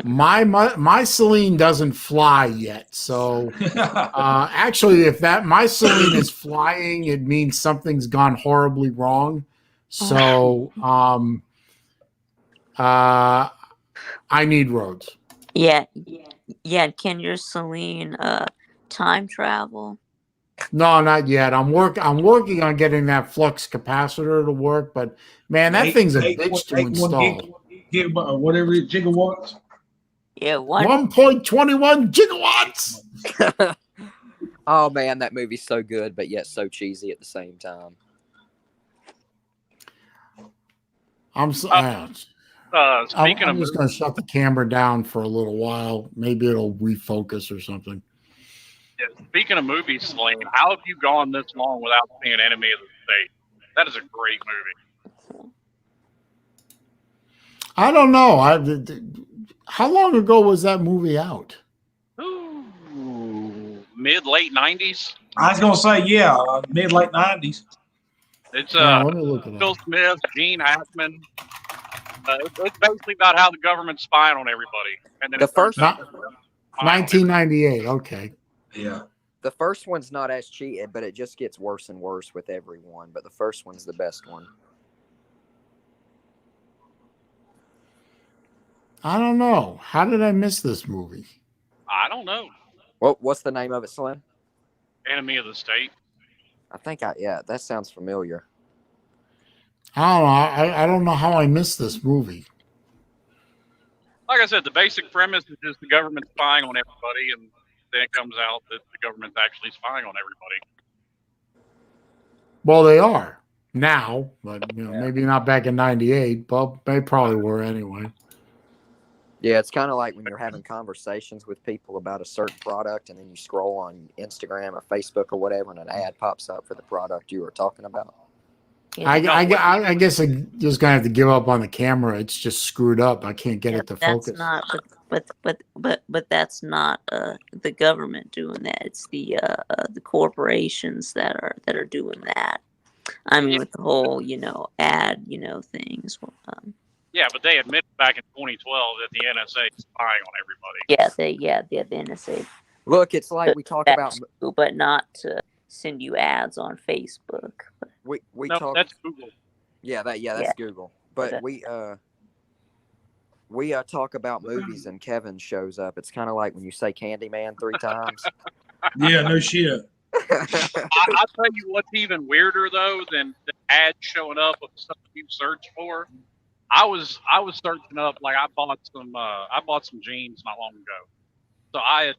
my Saleen doesn't fly yet, so actually, if my Saleen is flying, it means something's gone horribly wrong. So I need roads. Yeah. Can your Celine time travel? No, not yet. I'm working on getting that flux capacitor to work, but man, that thing's a bitch to install. Whatever gigawatts. Yeah, 1.21 gigawatts. Oh man, that movie's so good, but yet so cheesy at the same time. I'm Speaking I'm of just going to shut the camera down for a little while. Maybe it'll refocus or something. speaking of movies, Celine, how have you gone this long without seeing Enemy of the State? That is a great movie. I don't know. How long ago was that movie out? Ooh, mid-late 90s. I was gonna say mid late 90s. It's Yeah, let me look it Phil up. Smith, Gene Hackman. It's basically about how the government's spying on everybody. And then The it turns first- out they're spying on 1998. Okay. Yeah. The first one's not as cheated, but it just gets worse and worse with every one. But the first one's the best one. I don't know. How did I miss this movie? I don't know. What's the name of it, Slim? Enemy of the State. I think that sounds familiar. I don't know. I don't know how I missed this movie. Like I said, the basic premise is just the government spying on everybody, and then it comes out that the government's actually spying on everybody. Well, they are now, but maybe not back in '98. But they probably were anyway. Yeah, it's kind of like when you're having conversations with people about a certain product, and then you scroll on Instagram or Facebook or whatever, and an ad pops up for the product you were talking about. Yeah, I guess I'm just gonna have to give up on the camera. It's just screwed up. I can't get it to that's focus. not. But that's not the government doing that. It's the corporations that are doing that. I mean, with the whole, ad, things. Yeah, but they admitted back in 2012 that the NSA is spying on everybody. The NSA. Look, it's like we talk about, but not to send you ads on Facebook. That's Google. Yeah, that's Google. But we talk about movies and Kevin shows up. It's kind of like when you say Candyman 3 times. Yeah, no shit. I'll tell you what's even weirder though than the ads showing up of stuff you search for. I was searching up, like I bought some jeans not long ago. So I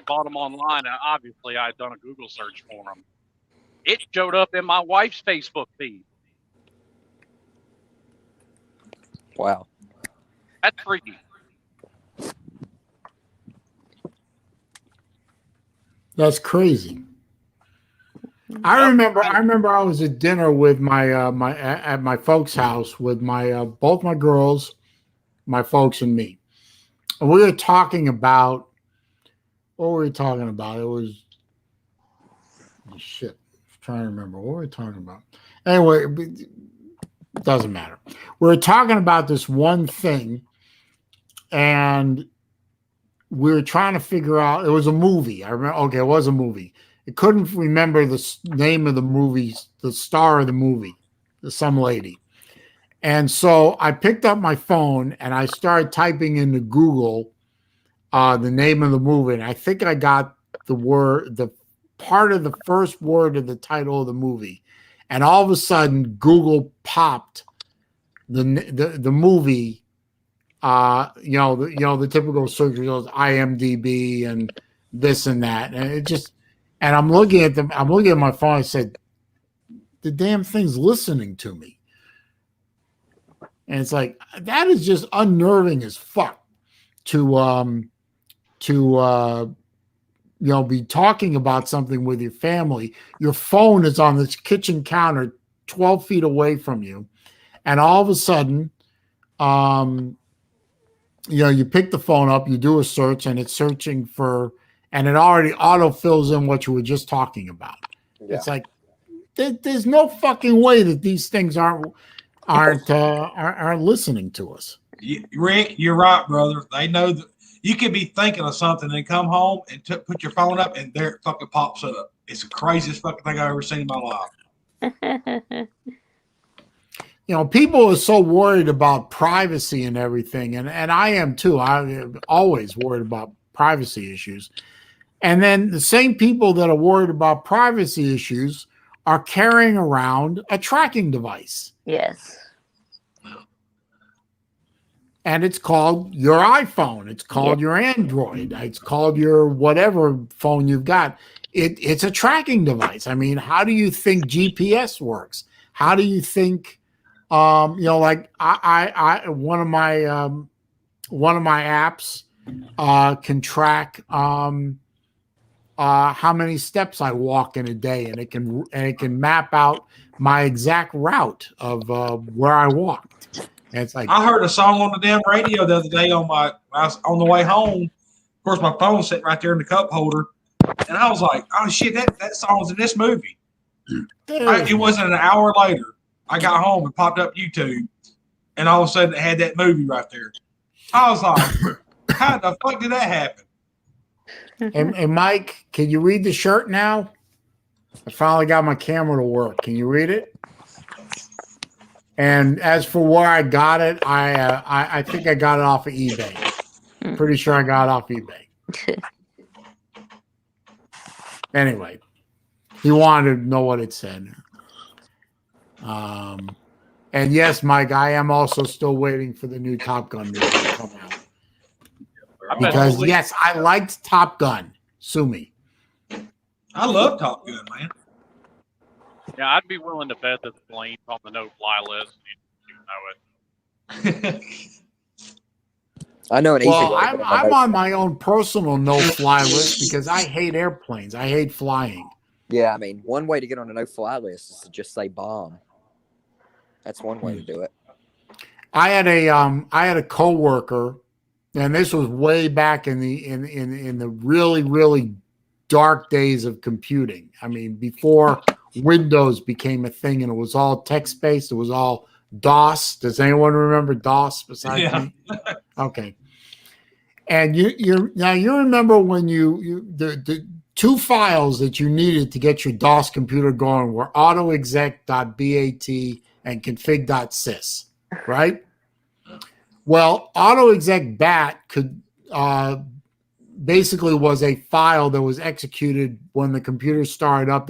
bought them online, and obviously I had done a Google search for them. It showed up in my wife's Facebook feed. Wow, that's freaky. That's crazy. I remember I was at dinner with at my folks' house with my both my girls, my folks, and me. And we were talking about what were we talking about? It was shit. I'm trying to remember what were we talking about. Anyway, it doesn't matter. We were talking about this one thing, and we were trying to figure out. It was a movie. I remember. Okay, it was a movie. I couldn't remember the name of the movie, the star of the movie, some lady. And so I picked up my phone and I started typing into Google the name of the movie. And I think I got the part of the first word of the title of the movie. And all of a sudden, Google popped the movie. The typical search results, IMDb and this and that, and it just. And I'm looking at them. I'm looking at my phone. I said, "The damn thing's listening to me." And it's like that is just unnerving as fuck to be talking about something with your family. Your phone is on this kitchen counter, 12 feet away from you, and all of a sudden, you pick the phone up, you do a search, and it's searching for. And it already auto-fills in what you were just talking about. Yeah. It's like there's no fucking way that these things aren't listening to us. Rick, you're right, brother. They know that you could be thinking of something and come home and put your phone up, and there it fucking pops up. It's the craziest fucking thing I've ever seen in my life. People are so worried about privacy and everything, and I am too. I'm always worried about privacy issues. And then the same people that are worried about privacy issues are carrying around a tracking device. Yes. And it's called your iPhone. It's called your Android. It's called your whatever phone you've got. It's a tracking device. I mean, how do you think GPS works? How do you think, like one of my apps can track how many steps I walk in a day, and it can map out my exact route of where I walked. And it's like I heard a song on the damn radio the other day I was on the way home. Of course, my phone's sitting right there in the cup holder, and I was like, "Oh shit, that song's in this movie." It wasn't an hour later. I got home and popped up YouTube, and all of a sudden it had that movie right there. I was like, "How the fuck did that happen?" And Mike, can you read the shirt now? I finally got my camera to work. Can you read it? And as for where I got it, I think I got it off of eBay. Pretty sure I got it off eBay. Anyway, he wanted to know what it said. And yes, Mike, I am also still waiting for the new Top Gun movie to come out. Because yes, I liked Top Gun. Sue me. I love Top Gun, man. Yeah, I'd be willing to bet that Blaine on the no-fly list. You know it. I know an easy way. I'm on my own personal no-fly list because I hate airplanes. I hate flying. Yeah, I mean, one way to get on a no-fly list is to just say bomb. That's one way to do it. I had a coworker. And this was way back in the really, really dark days of computing. I mean, before Windows became a thing, and it was all text based. It was all DOS. Does anyone remember DOS besides me? Okay. And you remember when the two files that you needed to get your DOS computer going were autoexec.bat and config.sys, right? Well, autoexec.bat could basically was a file that was executed when the computer started up.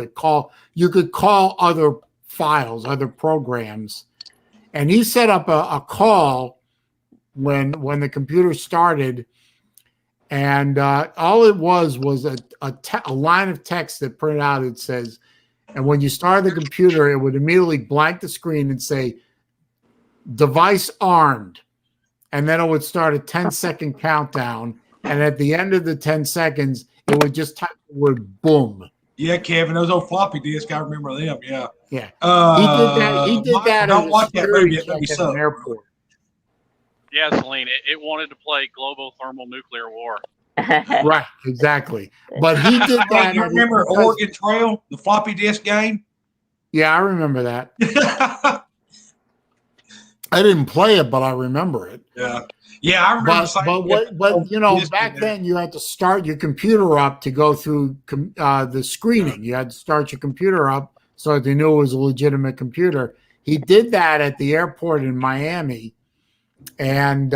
You could call other files, other programs, and he set up a call when the computer started. And all it was a line of text that printed out. It says, and when you started the computer, it would immediately blank the screen and say, device armed. And then it would start a 10-second countdown. And at the end of the 10 seconds, it would just type the word boom. Yeah, Kevin, those old floppy disks, I remember them. Yeah. Yeah. He did that. Don't watch that movie. It made me at suck. an airport. Yeah, Saleen, it wanted to play global thermal nuclear war. Right, exactly. But he did that. You remember Oregon Trail, the floppy disk game? Yeah, I remember that. I didn't play it, but I remember it. Yeah. Yeah, I remember. But you know, back then you had to start your computer up to go through the screening. You had to start your computer up so that they knew it was a legitimate computer. He did that at the airport in Miami. And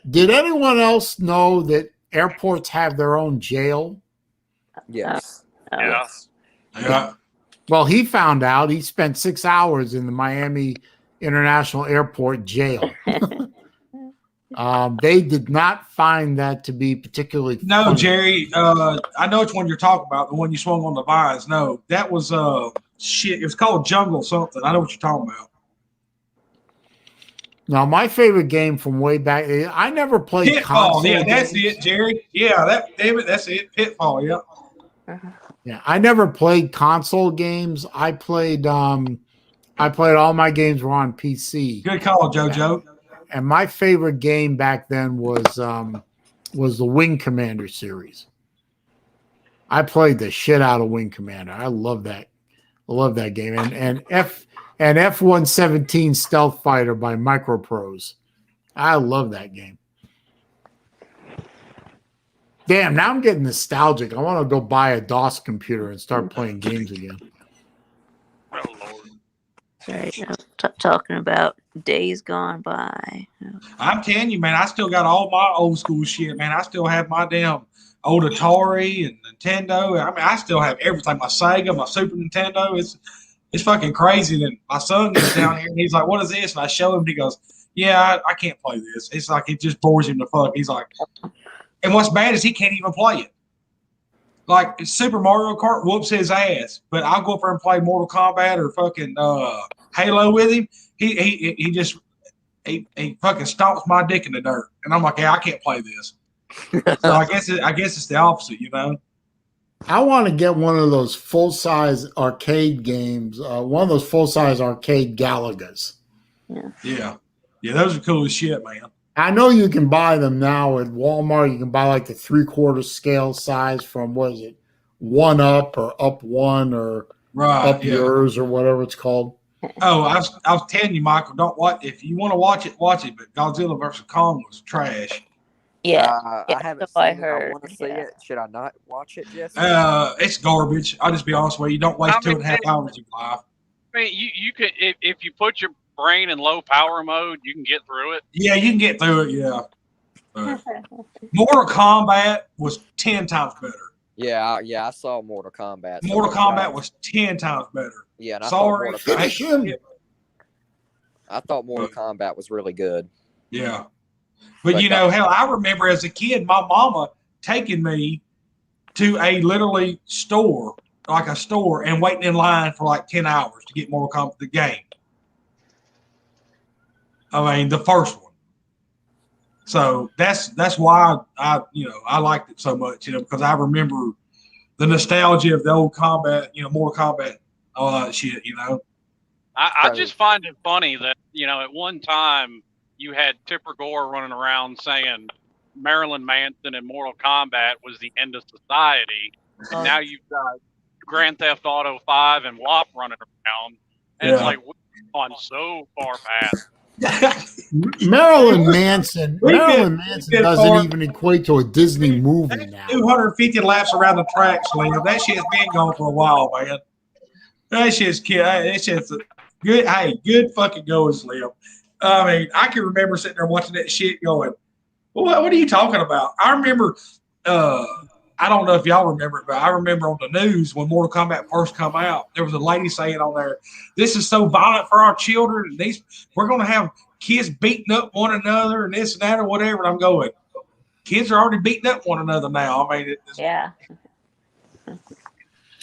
did anyone else know that airports have their own jail? Yes. Yeah. Well, he found out. He spent 6 hours in the Miami International Airport jail. They did not find that to be particularly funny. Jerry. I know which one you're talking about, the one you swung on the vines. No, that was shit. It was called Jungle something. I know what you're talking about. Now, my favorite game from way back, I never played Pitfall. Yeah, games. that's it, Jerry. Yeah, that's it. Pitfall. Yeah. Yeah, I never played console games. I played all my games were on PC. Good call, JoJo. And my favorite game back then was the Wing Commander series. I played the shit out of Wing Commander. I love that. I love that game. And F-117 Stealth Fighter by Microprose. I love that game. Damn, now I'm getting nostalgic. I want to go buy a DOS computer and start playing games again. Oh, Lord. Right. Talking about days gone by. I'm telling you, man, I still got all my old school shit, man. I still have my damn old Atari and Nintendo. I mean, I still have everything. My Sega, my Super Nintendo. It's fucking crazy. And my son gets down here and he's like, "What is this?" And I show him. And he goes, "Yeah, I can't play this." It's like it just bores him to fuck. He's like, and what's bad is he can't even play it. Like Super Mario Kart whoops his ass, but I'll go up there and play Mortal Kombat or fucking Halo with him. He just fucking stomps my dick in the dirt, and I'm like, "Yeah, I can't play this." So I guess it's the opposite, you know. I want to get one of those full-size arcade games, one of those full-size arcade Galagas. Yeah, those are cool as shit, man. I know you can buy them now at Walmart. You can buy like the 3/4 scale size from, what is it, 1UP or Up One or Up Yours or whatever it's called. Oh, I was telling you, Michael, don't watch. If you want to watch it, watch it. But Godzilla vs. Kong was trash. Yeah, I haven't so seen I it. heard. I want to see it. Should I not watch it, Jesse? It's garbage. I'll just be honest with you. Don't waste 2.5 hours of your life. I mean, you could if you put your brain in low power mode, you can get through it. Yeah, you can get through it. Yeah. Mortal Kombat was 10 times better. Yeah, I saw Mortal Kombat. Mortal Kombat was 10 times better. Yeah, and I thought Mortal Kombat was really good. Yeah. But you know, hell, I remember as a kid, my mama taking me to a literally store, like a store, and waiting in line for like 10 hours to get Mortal Kombat, the game. I mean, the first one. So that's why I liked it so much, because I remember the nostalgia of the old combat, Mortal Kombat, all that shit, I just find it funny that, at one time you had Tipper Gore running around saying Marilyn Manson and Mortal Kombat was the end of society. And now you've got Grand Theft Auto 5 and WAP running around, and it's like we've gone so far past. Marilyn Manson We've doesn't far. even equate to a Disney movie now. 250 laps around the track, Slim. That shit's been going for a while, man. That shit's kid. That shit's good. Hey, good fucking going, Slim. I mean, I can remember sitting there watching that shit going, well, what are you talking about? I remember, I don't know if y'all remember it, but I remember on the news when Mortal Kombat first come out, there was a lady saying on there, this is so violent for our children, and we're going to have kids beating up one another and this and that or whatever. And I'm going, kids are already beating up one another now. I mean, Yeah.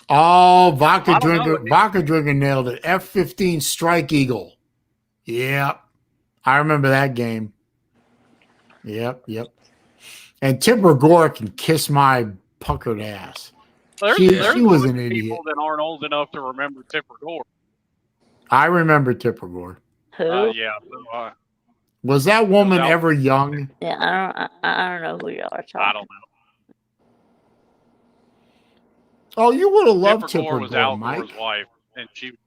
Oh, vodka drinker nailed it. F-15 Strike Eagle. Yep. I remember that game. Yep. And Tipper Gore can kiss my puckered ass. She was an idiot. People that aren't old enough to remember Tipper Gore. I remember Tipper Gore. Who? Yeah. Was that woman ever young? Yeah, I don't know who you are talking. I don't know. Oh, you would have loved Tipper Tipper Gore was Gore, Al Mike. Gore's wife, and she.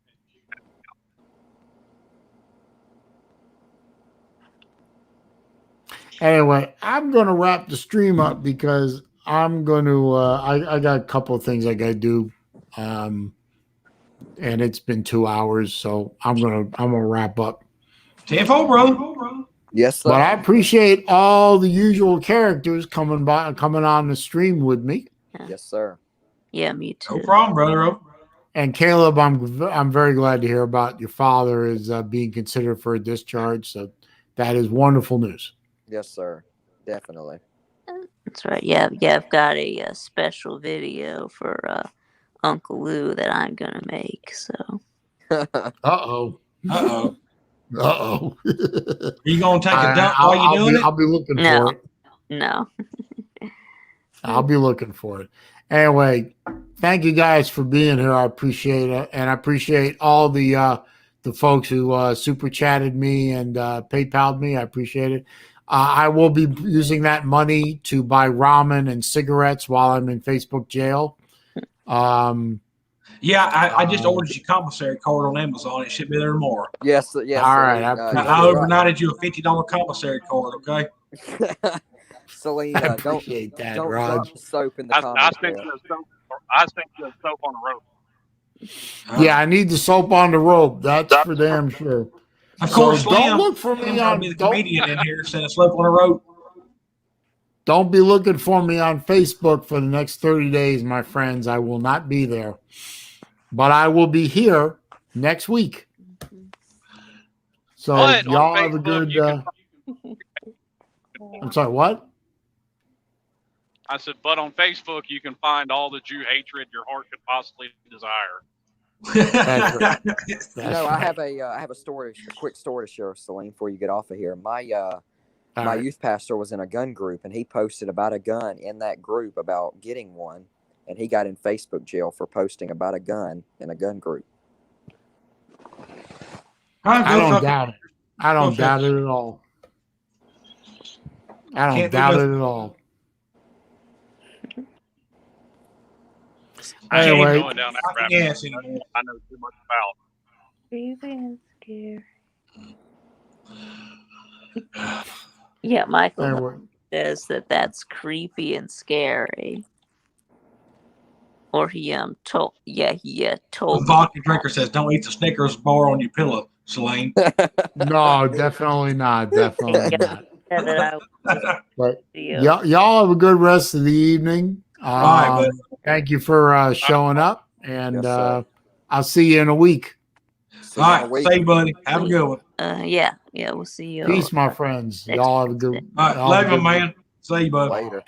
Anyway, I'm going to wrap the stream up because I'm going to. I got a couple of things I got to do, and it's been 2 hours, so I'm gonna wrap up. 10-4, bro. Yes, sir. But I appreciate all the usual characters coming on the stream with me. Yes, sir. Yeah, me too. No problem, brother. And Caleb, I'm very glad to hear about your father is being considered for a discharge. So that is wonderful news. Yes, sir. Definitely. That's right. Yeah. I've got a special video for Uncle Lou that I'm gonna make. So. Uh-oh. Uh-oh. Uh-oh. Are you going to take a dump while you're doing it? I'll be looking for it. No. I'll be looking for it. Anyway, thank you guys for being here. I appreciate it. And I appreciate all the folks who super chatted me and PayPal'd me. I appreciate it. I will be using that money to buy ramen and cigarettes while I'm in Facebook jail. Yeah, I just ordered your commissary card on Amazon. It should be there tomorrow. Yes. All right. I overnighted you a $50 commissary card, okay? Saleen, I appreciate that, don't Raj. drop the soap in the I comments. think the soap on the rope. Yeah, I need the soap on the rope. That's for damn sure. Of course, so don't look for me on the comedian in here saying a slope on the rope. Don't be looking for me on Facebook for the next 30 days, my friends. I will not be there. But I will be here next week. So But y'all on have a Facebook, good I'm sorry, what? I said, but on Facebook, you can find all the Jew hatred your heart could possibly desire. That's right. That's I have a quick story to share, Saleen, before you get off of here. My youth pastor was in a gun group, and he posted about a gun in that group about getting one, and he got in Facebook jail for posting about a gun in a gun group. I don't doubt it. I don't doubt it at all. I don't doubt it at all. Anyway, Going down that rabbit hole I know too much about. Creepy and scary. Yeah, Michael says that's creepy and scary. Or he told. The vodka drinker says, "Don't eat the Snickers bar on your pillow, Saleen." No, definitely not. Definitely not. But Yeah. y'all have a good rest of the evening. All right, thank you for showing up, and Yes, I'll see you in a week. All right, see you, buddy. Have a good one. Yeah, we'll see you. Peace, my friends. Y'all have a good. All right, love you, man. See you, buddy. Later.